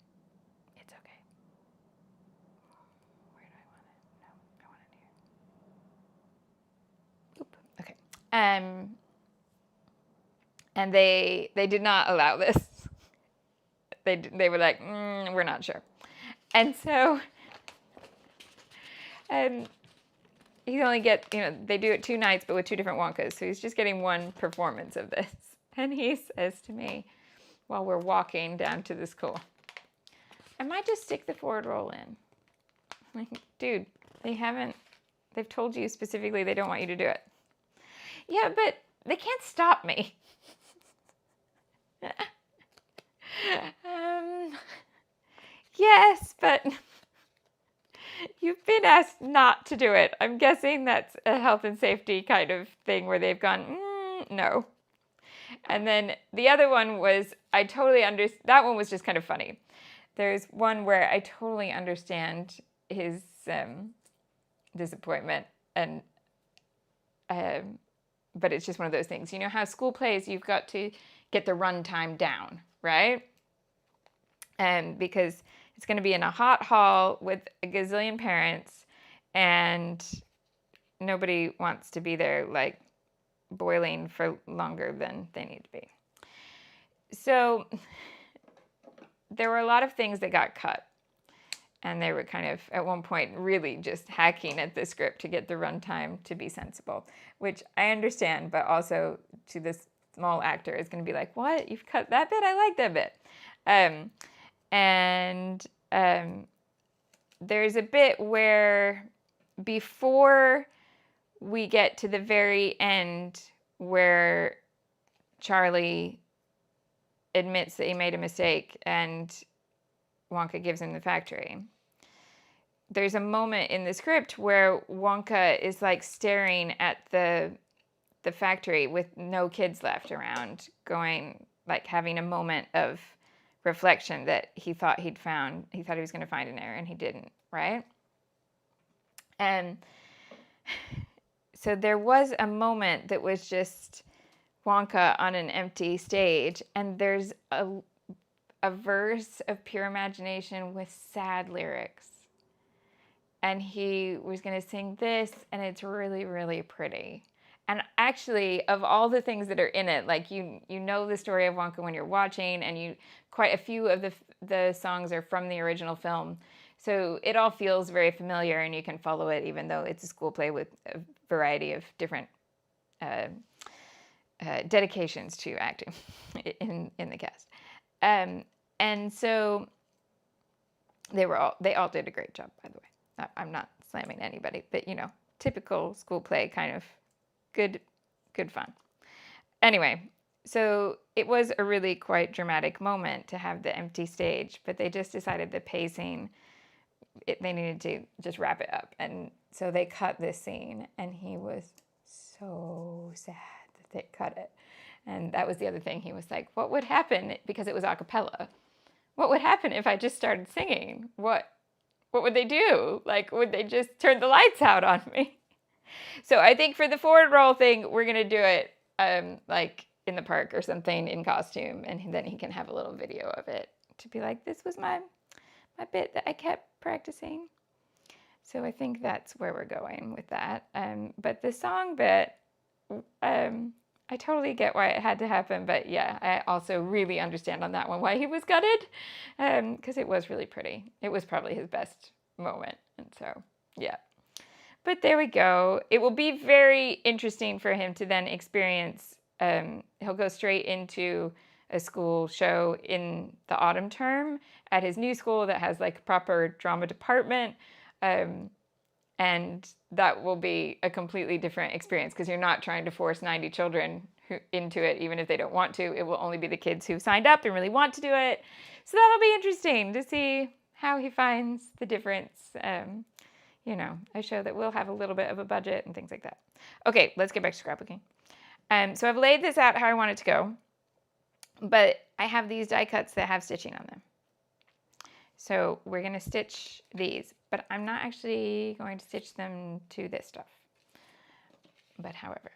It's okay. Where do I want it? No, I want it here. Oop. Okay. And they did not allow this. They were like, we're not sure. And so he only they do it 2 nights, but with 2 different Wonkas. So he's just getting 1 performance of this. And he says to me, while we're walking down to the school, I might just stick the forward roll in. I'm like, dude, they've told you specifically they don't want you to do it. Yeah, but they can't stop me. Yes, but you've been asked not to do it. I'm guessing that's a health and safety kind of thing where they've gone, no. And then the other one was, that one was just kind of funny. There's one where I totally understand his disappointment, and but it's just one of those things. You know how school plays, you've got to get the runtime down, right? Because it's going to be in a hot hall with a gazillion parents, and nobody wants to be there like boiling for longer than they need to be. So there were a lot of things that got cut, and they were kind of at one point really just hacking at the script to get the runtime to be sensible, which I understand, but also to this small actor is going to be like, what? You've cut that bit? I like that bit. There's a bit where before we get to the very end where Charlie admits that he made a mistake and Wonka gives him the factory, there's a moment in the script where Wonka is like staring at the factory with no kids left around, going, like, having a moment of reflection that he thought he was going to find an error, and he didn't, right? And so there was a moment that was just Wonka on an empty stage, and there's a verse of pure imagination with sad lyrics. And he was going to sing this, and it's really, really pretty. And actually, of all the things that are in it, like you know the story of Wonka when you're watching, and quite a few of the songs are from the original film. So it all feels very familiar, and you can follow it, even though it's a school play with a variety of different dedications to acting in the cast. And so they all did a great job, by the way. I'm not slamming anybody, but typical school play kind of good fun. Anyway, so it was a really quite dramatic moment to have the empty stage, but they just decided the pacing, they needed to just wrap it up. And so they cut this scene, and he was so sad that they cut it. And that was the other thing. He was like, what would happen, because it was a cappella, what would happen if I just started singing? What would they do? Like, would they just turn the lights out on me? So I think for the forward roll thing, we're going to do it like in the park or something in costume, and then he can have a little video of it to be like, this was my bit that I kept practicing. So I think that's where we're going with that. But the song bit, I totally get why it had to happen, but yeah, I also really understand on that one why he was gutted, because it was really pretty. It was probably his best moment, and so yeah. But there we go. It will be very interesting for him to then experience. He'll go straight into a school show in the autumn term at his new school that has like a proper drama department. And that will be a completely different experience, because you're not trying to force 90 children into it, even if they don't want to. It will only be the kids who signed up and really want to do it. So that'll be interesting to see how he finds the difference. A show that will have a little bit of a budget and things like that. Okay, let's get back to scrapbooking. So I've laid this out how I want it to go, but I have these die cuts that have stitching on them. So we're going to stitch these, but I'm not actually going to stitch them to this stuff. But however,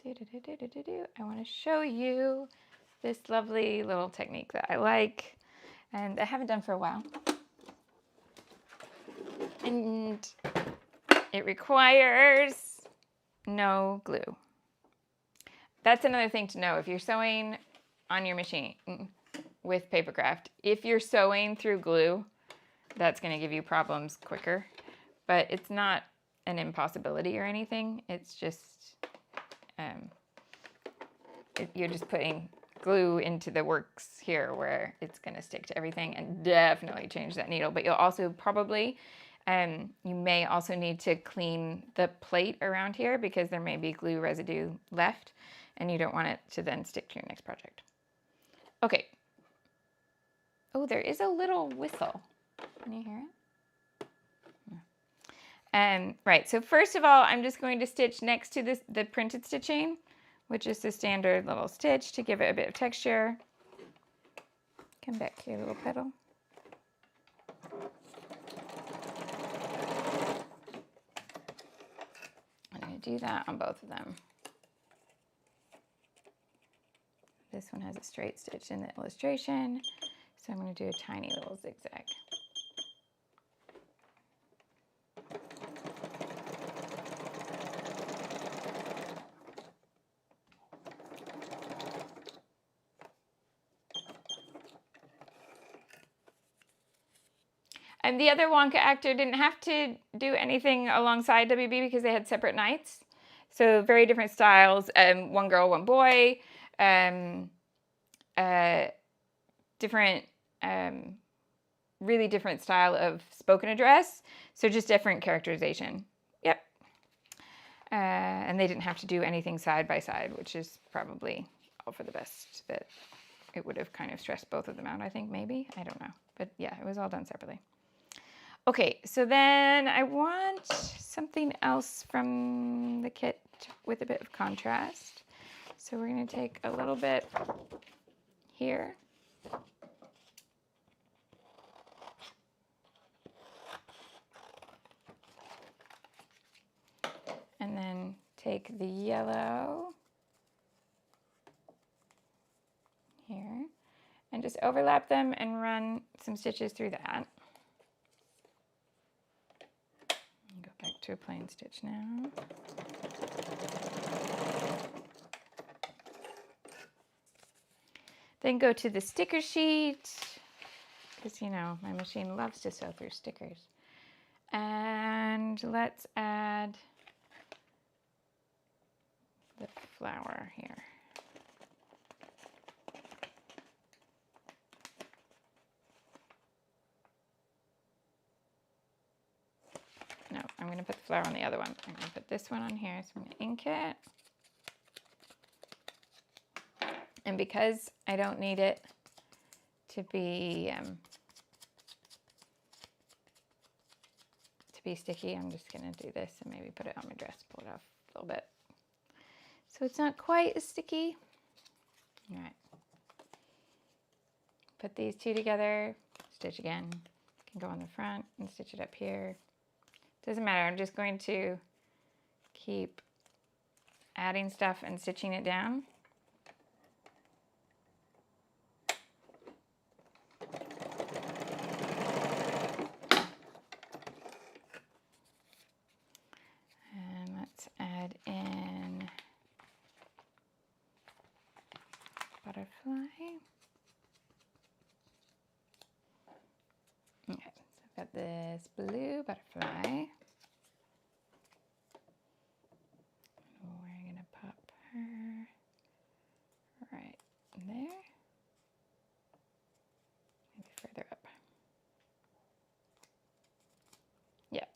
I want to show you this lovely little technique that I like and I haven't done for a while. And it requires no glue. That's another thing to know. If you're sewing on your machine with paper craft, if you're sewing through glue, that's going to give you problems quicker. But it's not an impossibility or anything. It's just, you're just putting glue into the works here where it's going to stick to everything and definitely change that needle. But you'll also probably, you may also need to clean the plate around here because there may be glue residue left and you don't want it to then stick to your next project. Okay. Oh, there is a little whistle. Can you hear it? Right, so first of all, I'm just going to stitch next to this, the printed stitching, which is the standard little stitch to give it a bit of texture. Come back here, little petal. I'm going to do that on both of them. This one has a straight stitch in the illustration, so I'm going to do a tiny little zigzag. And the other Wonka actor didn't have to do anything alongside WB because they had separate nights. So very different styles, one girl, one boy, different, really different style of spoken address. So just different characterization. Yep. And they didn't have to do anything side by side, which is probably all for the best. That it would have kind of stressed both of them out, I think, maybe. I don't know. But yeah, it was all done separately. Okay, so then I want something else from the kit with a bit of contrast. So we're going to take a little bit here. And then take the yellow here and just overlap them and run some stitches through that. Go back to a plain stitch now. Then go to the sticker sheet, because you know my machine loves to sew through stickers. And let's add the flower here. No, I'm going to put the flower on the other one. I'm going to put this one on here, so I'm going to ink it. And because I don't need it to be sticky, I'm just going to do this and maybe put it on my dress, pull it off a little bit. So it's not quite as sticky. All right. Put these two together, stitch again. Can go on the front and stitch it up here. Doesn't matter, I'm just going to keep adding stuff and stitching it down. And let's add in butterfly. Okay, so I've got this blue butterfly. We're going to pop her right there. Maybe further up. Yep.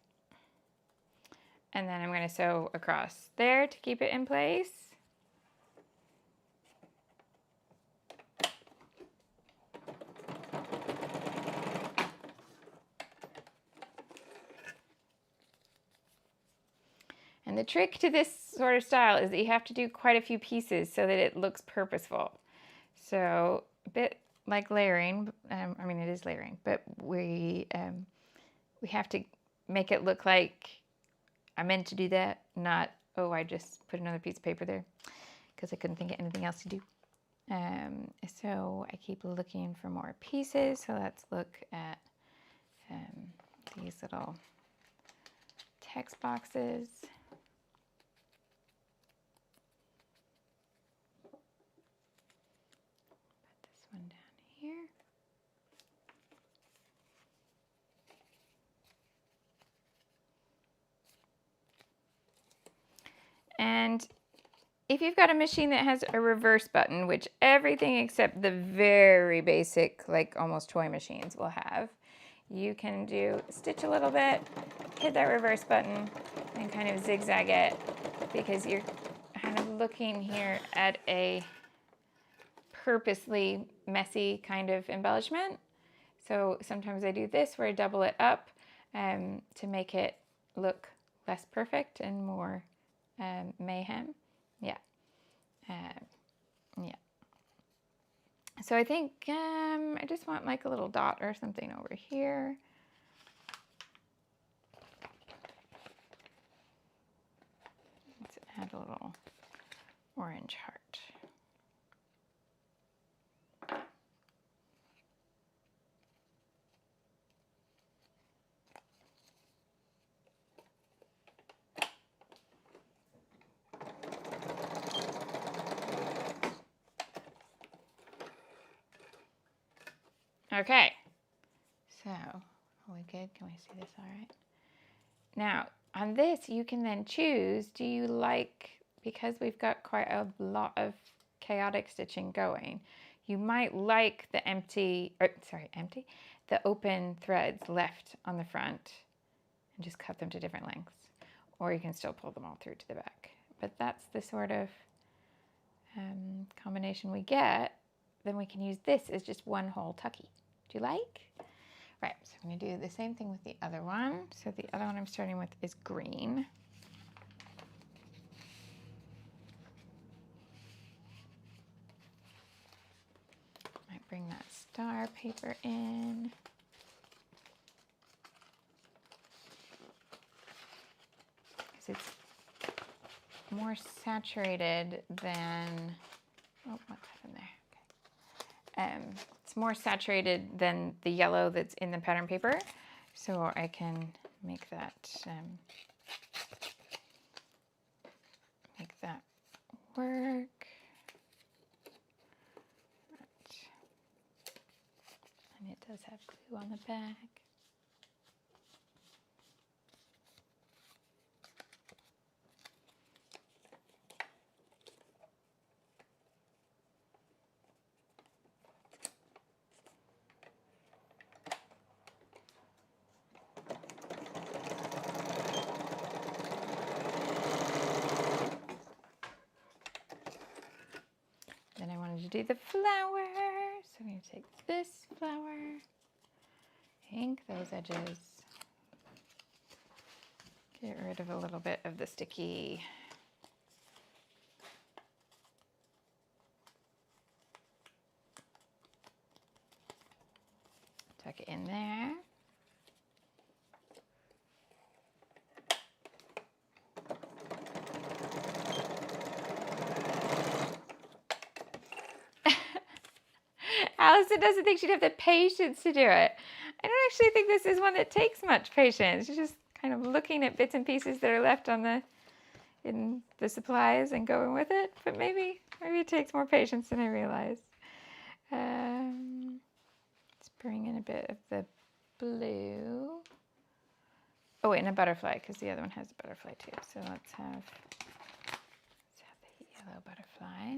And then I'm going to sew across there to keep it in place. And the trick to this sort of style is that you have to do quite a few pieces so that it looks purposeful. So a bit like layering, I mean it is layering, but we have to make it look like I meant to do that, not, Oh, I just put another piece of paper there because I couldn't think of anything else to do. So I keep looking for more pieces. So let's look at these little text boxes. Put this one down here. And if you've got a machine that has a reverse button, which everything except the very basic, like almost toy machines will have, you can stitch a little bit, hit that reverse button, and kind of zigzag it, because you're kind of looking here at a purposely messy kind of embellishment. So sometimes I do this where I double it up to make it look less perfect and more mayhem. Yeah. Yeah. So I think I just want like a little dot or something over here. Let's add a little orange heart. Okay, so are we good? Can we see this all right? Now, on this, you can then choose, do you like, because we've got quite a lot of chaotic stitching going, you might like the the open threads left on the front and just cut them to different lengths. Or you can still pull them all through to the back. But that's the sort of combination we get. Then we can use this as just one whole tucky. Do you like? Right, so I'm going to do the same thing with the other one. So the other one I'm starting with is green. Might bring that star paper in. Because it's more saturated than, oh, what's happened there? It's more saturated than the yellow that's in the pattern paper, so I can make that work. Right. And it does have glue on the back. Then I wanted to do the flower, so I'm going to take this flower, ink those edges, get rid of a little bit of the sticky. Tuck it in there. Allison doesn't think she'd have the patience to do it. I don't actually think this is one that takes much patience. She's just kind of looking at bits and pieces that are left in the supplies and going with it. But maybe it takes more patience than I realized. Let's bring in a bit of the blue. Oh, wait, and a butterfly, because the other one has a butterfly too. So let's have the yellow butterfly.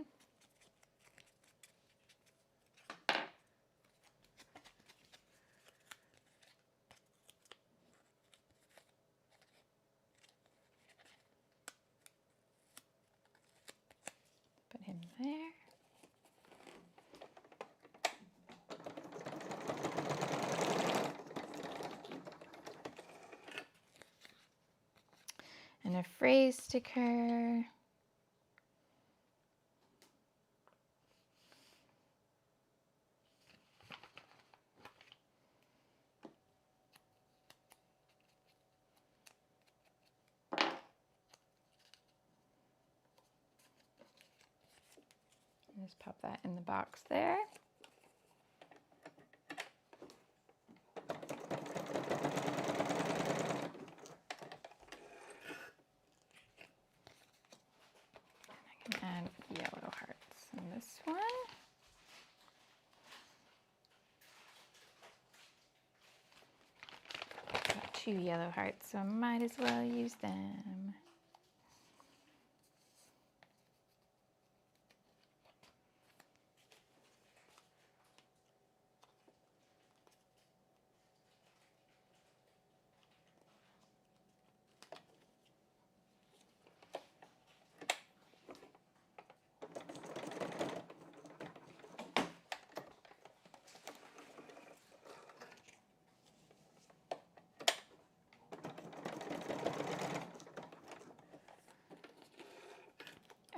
Put him there. And a phrase sticker. Just pop that in the box there. And I can add yellow hearts in this one. Got 2 yellow hearts, so I might as well use them.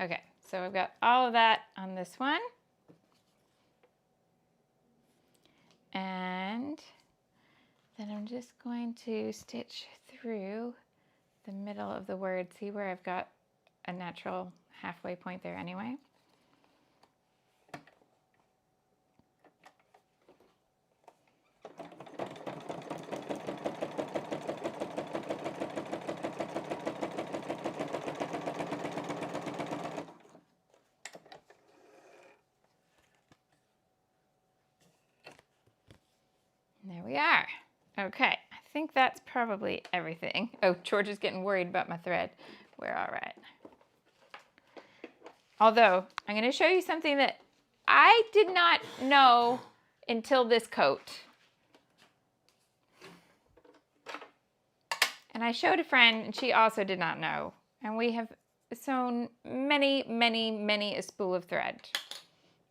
Okay, so I've got all of that on this one. And then I'm just going to stitch through the middle of the word. See where I've got a natural halfway point there anyway? There we are. Okay, I think that's probably everything. Oh, George is getting worried about my thread. We're all right. Although, I'm going to show you something that I did not know until this coat. And I showed a friend, and she also did not know. And we have sewn many, many, many a spool of thread.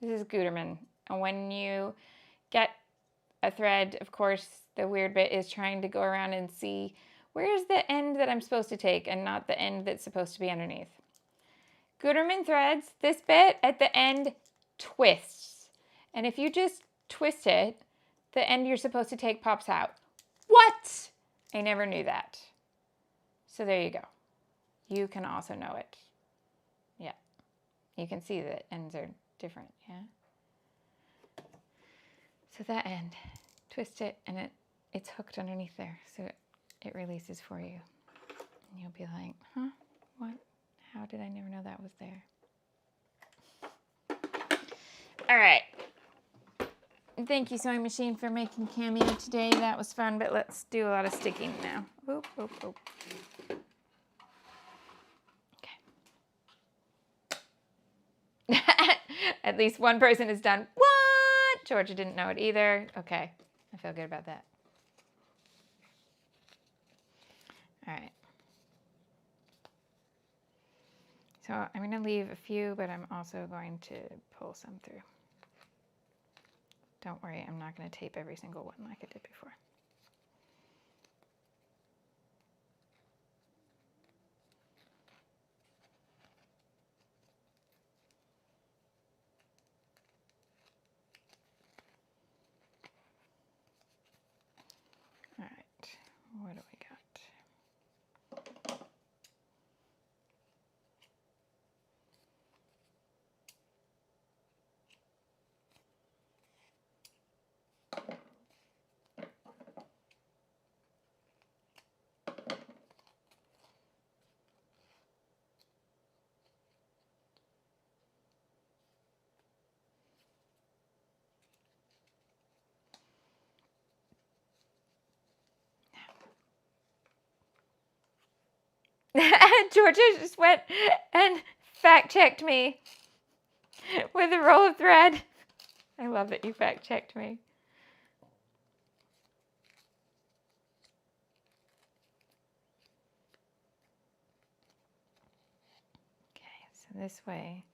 This is Gutermann. And when you get a thread, of course, the weird bit is trying to go around and see where's the end that I'm supposed to take and not the end that's supposed to be underneath. Gutermann threads, this bit at the end twists. And if you just twist it, the end you're supposed to take pops out. What? I never knew that. So there you go. You can also know it. Yeah. You can see that ends are different, yeah? So that end, twist it, and it's hooked underneath there, so it releases for you. And you'll be like, huh, what? How did I never know that was there? All right. Thank you, Sewing Machine, for making Cameo today. That was fun, but let's do a lot of sticking now. Oop, oop, oop. Okay. At least one person is done. What? Georgia didn't know it either. Okay, I feel good about that. All right. So I'm going to leave a few, but I'm also going to pull some through. Don't worry, I'm not going to tape every single one like I did before. All right, what do we got? Georgia just went and fact-checked me with a roll of thread. I love that you fact-checked me. Okay, so this way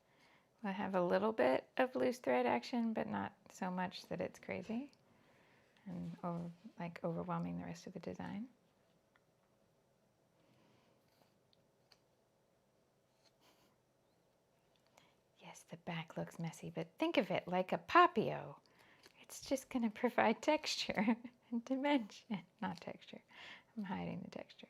we'll have a little bit of loose thread action, but not so much that it's crazy and like overwhelming the rest of the design. Yes, the back looks messy, but think of it like a papio. It's just going to provide texture and dimension. Not texture. I'm hiding the texture.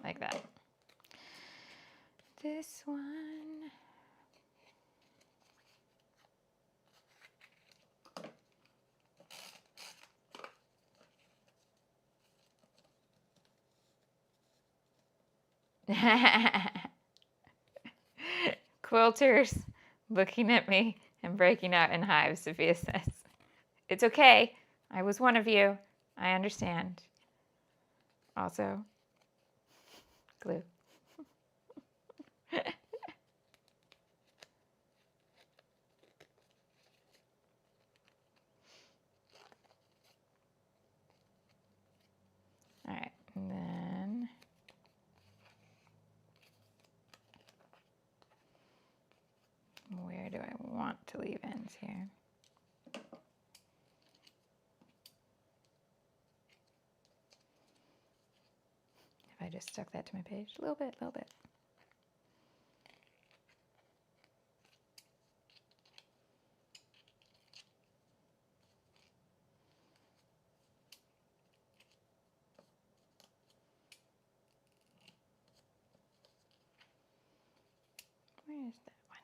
like that. This one. Quilters looking at me and breaking out in hives, Sophia says. It's okay. I was one of you. I understand. Also, glue. All right, and then where do I want to leave ends here? If I just stuck that to my page, a little bit, a little bit. Where's that one?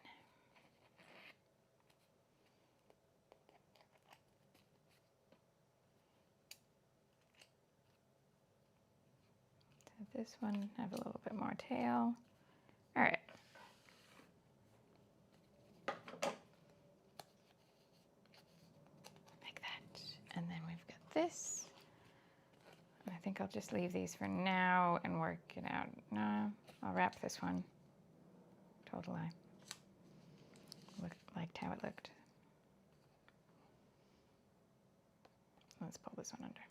So this one have a little bit more tail. All right. Like that. And then we've got this. I think I'll just leave these for now and work it out. No, I'll wrap this one. Total lie. Liked how it looked. Let's pull this one under.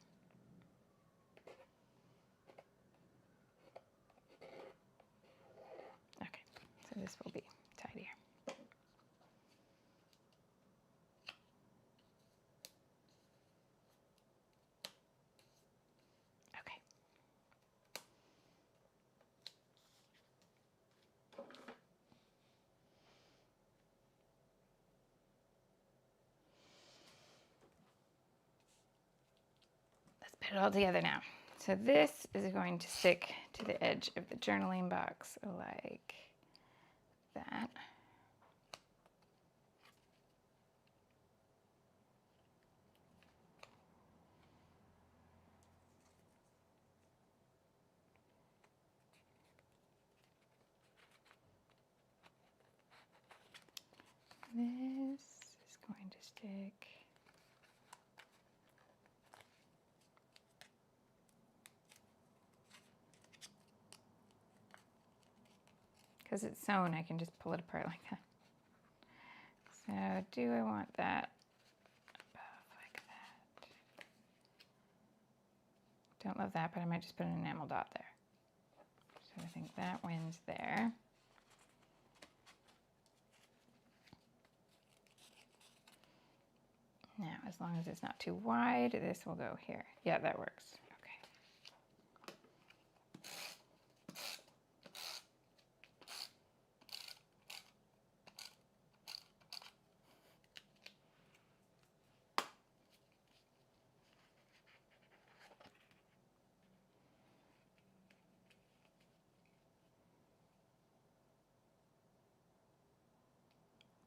Okay, so this will be tidier. Okay. Let's put it all together now. So this is going to stick to the edge of the journaling box like that. This is going to stick. Because it's sewn, I can just pull it apart like that. So do I want that above like that? Don't love that, but I might just put an enamel dot there. So I think that wins there. Now, as long as it's not too wide, this will go here. Yeah, that works.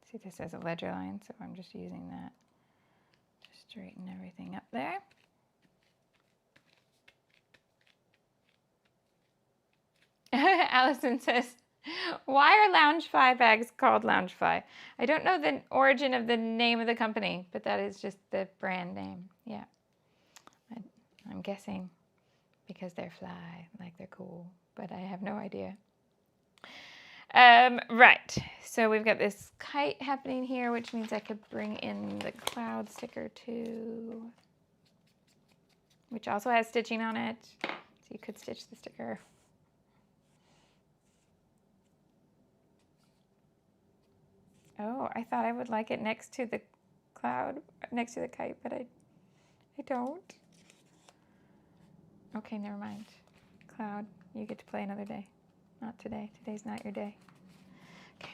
See, this has a ledger line, so I'm just using that to straighten everything up there. Allison says, why are Loungefly bags called Loungefly? I don't know the origin of the name of the company, but that is just the brand name. Yeah. I'm guessing because they're fly, like they're cool, but I have no idea. Right, so we've got this kite happening here, which means I could bring in the cloud sticker too, which also has stitching on it, so you could stitch the sticker. Oh, I thought I would like it next to the cloud, next to the kite, but I don't. Okay, never mind. Cloud, you get to play another day. Not today. Today's not your day. Okay.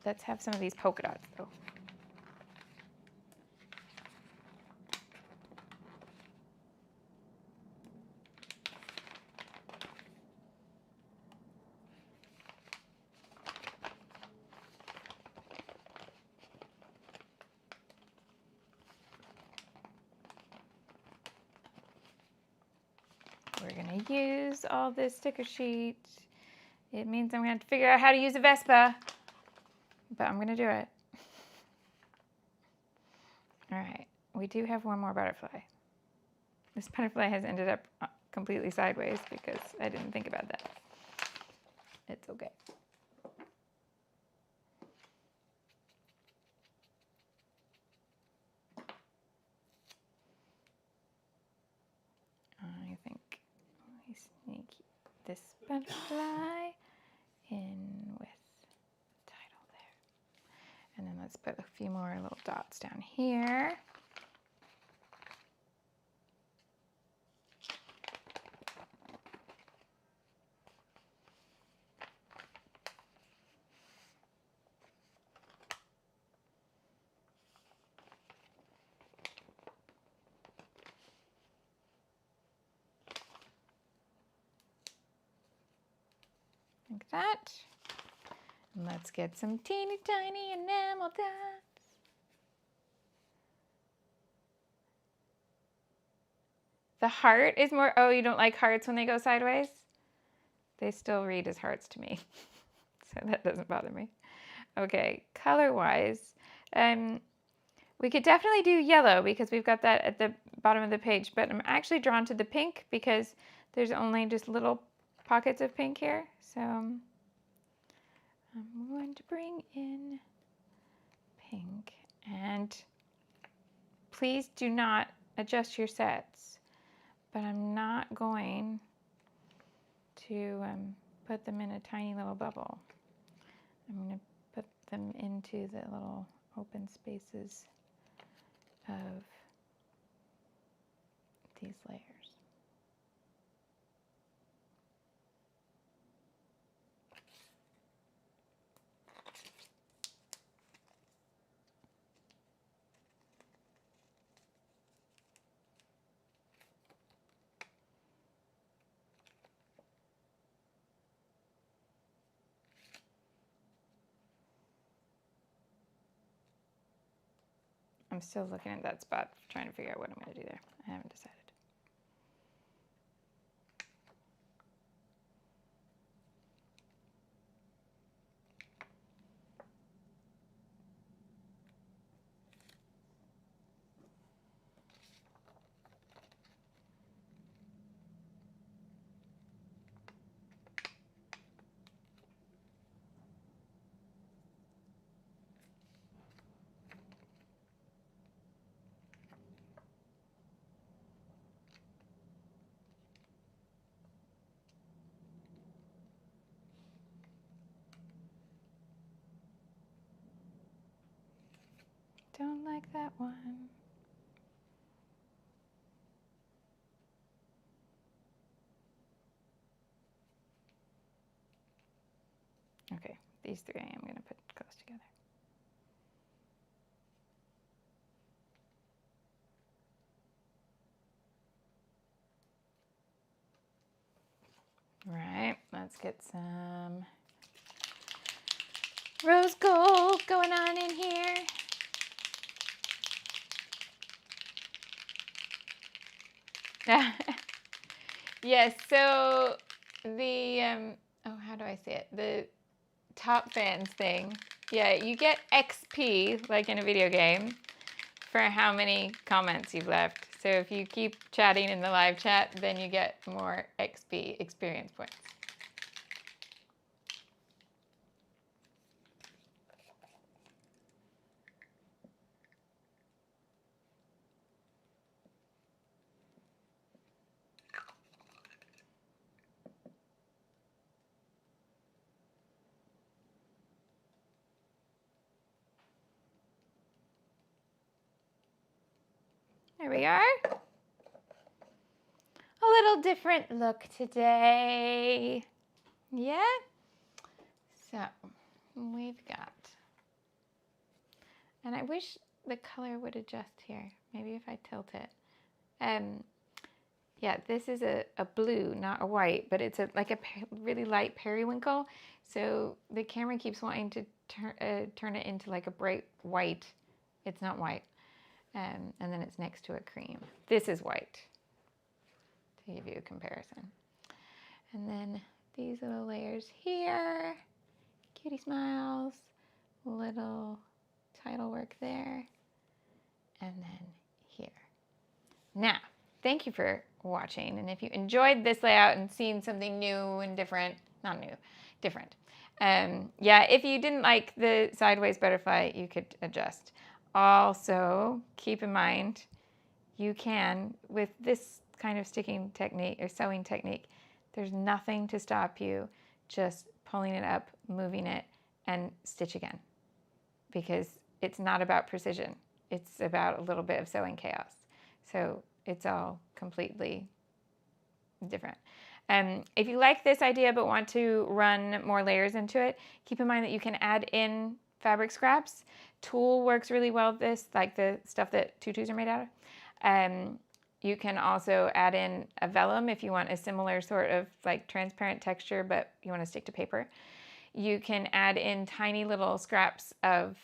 Let's have some of these polka dots, though. use all this sticker sheet, it means I'm going to have to figure out how to use a Vespa. But I'm going to do it. All right. We do have one more butterfly. This butterfly has ended up completely sideways because I didn't think about that. It's okay. I think we sneak this butterfly in with the title there. And then let's put a few more little dots down here. Like that. And let's get some teeny tiny enamel dots. The heart is more, oh, you don't like hearts when they go sideways? They still read as hearts to me, so that doesn't bother me. Okay, color-wise, we could definitely do yellow because we've got that at the bottom of the page, but I'm actually drawn to the pink because there's only just little pockets of pink here. So I'm going to bring in pink, and please do not adjust your sets, but I'm not going to put them in a tiny little bubble. I'm going to put them into the little open spaces of these layers. I'm still looking at that spot, trying to figure out what I'm going to do there. I haven't decided. Don't like that one. Okay, these three I am going to put close together. Right, let's get some rose gold going on in here. Yes, so the, oh, how do I say it? The top fans thing. Yeah, you get XP, like in a video game, for how many comments you've left. So if you keep chatting in the live chat, then you get more XP, experience points. There we are. A little different look today. Yeah? So, we've got, and I wish the color would adjust here. Maybe if I tilt it. Yeah, this is a blue, not a white, but it's like a really light periwinkle. So the camera keeps wanting to turn it into like a bright white. It's not white. And then it's next to a cream. This is white, to give you a comparison. And then these little layers here, cutie smiles, little title work there, and then here. Now, thank you for watching, and if you enjoyed this layout and seen something new and different, not new, different. Yeah, if you didn't like the sideways butterfly, you could adjust. Also, keep in mind, you can, with this kind of sticking technique or sewing technique, there's nothing to stop you just pulling it up, moving it, and stitch again. Because it's not about precision. It's about a little bit of sewing chaos. So it's all completely different. If you like this idea but want to run more layers into it, keep in mind that you can add in fabric scraps. Tulle works really well with this, like the stuff that tutus are made out of. You can also add in a vellum if you want a similar sort of like transparent texture, but you want to stick to paper. You can add in tiny little scraps of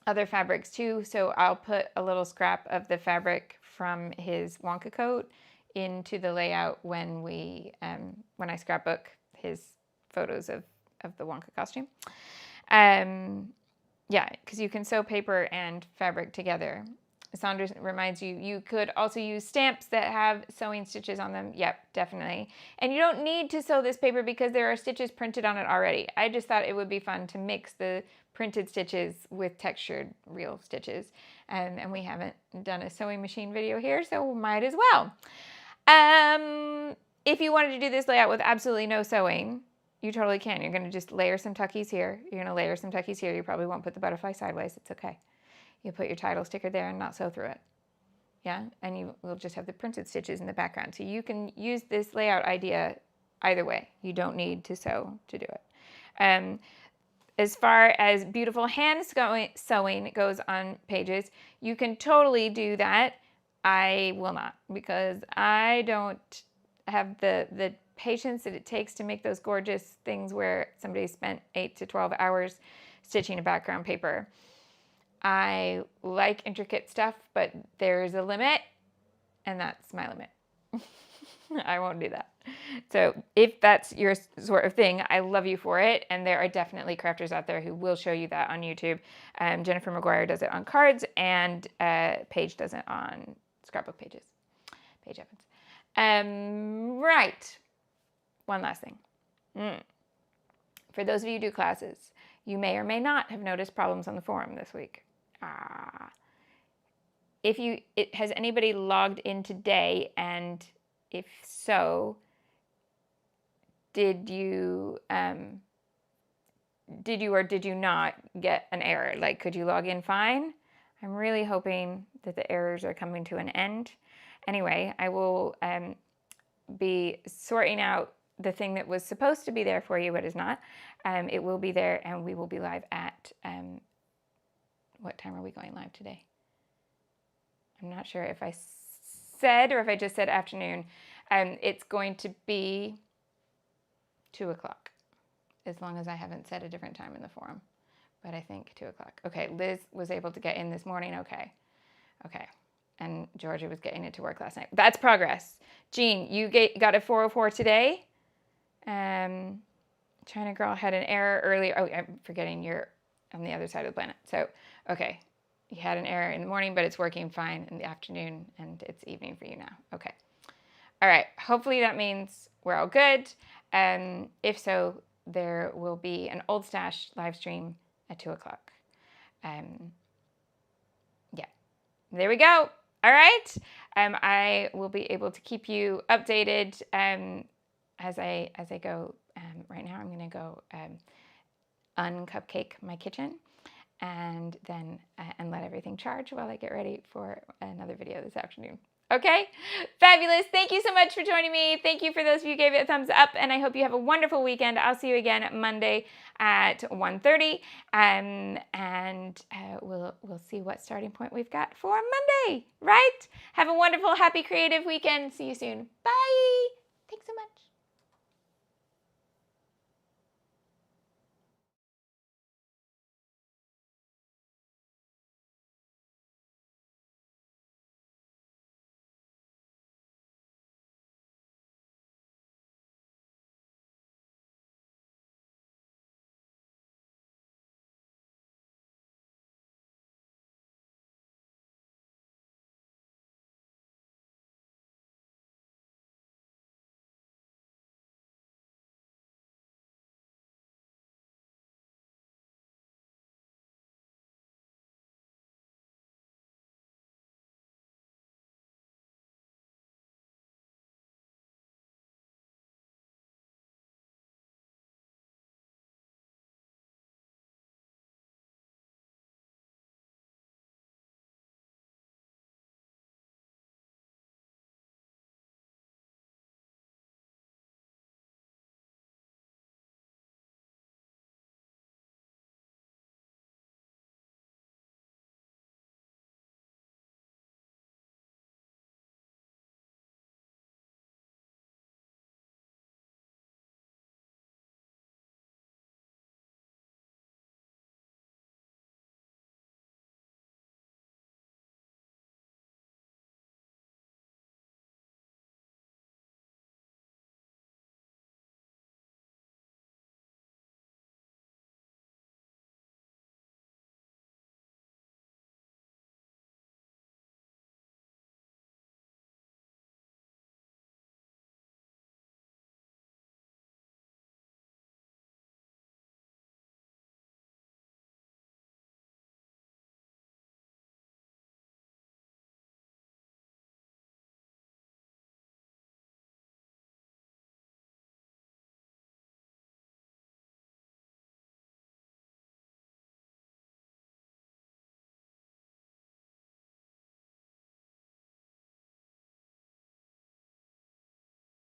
other fabrics too. So I'll put a little scrap of the fabric from his Wonka coat into the layout when I scrapbook his photos of the Wonka costume. Yeah, because you can sew paper and fabric together. Saunders reminds you, you could also use stamps that have sewing stitches on them. Yep, definitely. And you don't need to sew this paper because there are stitches printed on it already. I just thought it would be fun to mix the printed stitches with textured real stitches. And we haven't done a sewing machine video here, so might as well. If you wanted to do this layout with absolutely no sewing, you totally can. You're going to just layer some tuckies here. You're going to layer some tuckies here. You probably won't put the butterfly sideways. It's okay. You put your title sticker there and not sew through it. Yeah, and you will just have the printed stitches in the background. So you can use this layout idea either way. You don't need to sew to do it. As far as beautiful hand sewing goes on pages, you can totally do that. I will not, because I don't have the patience that it takes to make those gorgeous things where somebody spent 8 to 12 hours stitching a background paper. I like intricate stuff, but there's a limit, and that's my limit. I won't do that. So if that's your sort of thing, I love you for it, and there are definitely crafters out there who will show you that on YouTube. Jennifer McGuire does it on cards, and Paige does it on scrapbook pages. Paige Evans. Right. One last thing. For those of you who do classes, you may or may not have noticed problems on the forum this week. Has anybody logged in today, and if so, did you or did you not get an error? Like, could you log in fine? I'm really hoping that the errors are coming to an end. Anyway, I will be sorting out the thing that was supposed to be there for you but is not. It will be there, and we will be live at what time are we going live today? I'm not sure if I said or if I just said afternoon. It's going to be 2 o'clock, as long as I haven't said a different time in the forum. But I think 2 o'clock. Okay, Liz was able to get in this morning. Okay. And Georgia was getting it to work last night. That's progress. Jean, you got a 404 today. China Girl had an error earlier. Oh, I'm forgetting you're on the other side of the planet. So, okay. You had an error in the morning, but it's working fine in the afternoon, and it's evening for you now. Okay. All right. Hopefully that means we're all good. If so, there will be an Old Stash live stream at 2 o'clock. Yeah. There we go. All right. I will be able to keep you updated as I go. Right now, I'm going to go uncupcake my kitchen, and then and let everything charge while I get ready for another video this afternoon. Okay, fabulous. Thank you so much for joining me. Thank you for those of you who gave it a thumbs up, and I hope you have a wonderful weekend. I'll see you again Monday at 1:30, and we'll see what starting point we've got for Monday, right? Have a wonderful, happy, creative weekend. See you soon. Bye. Thanks so much.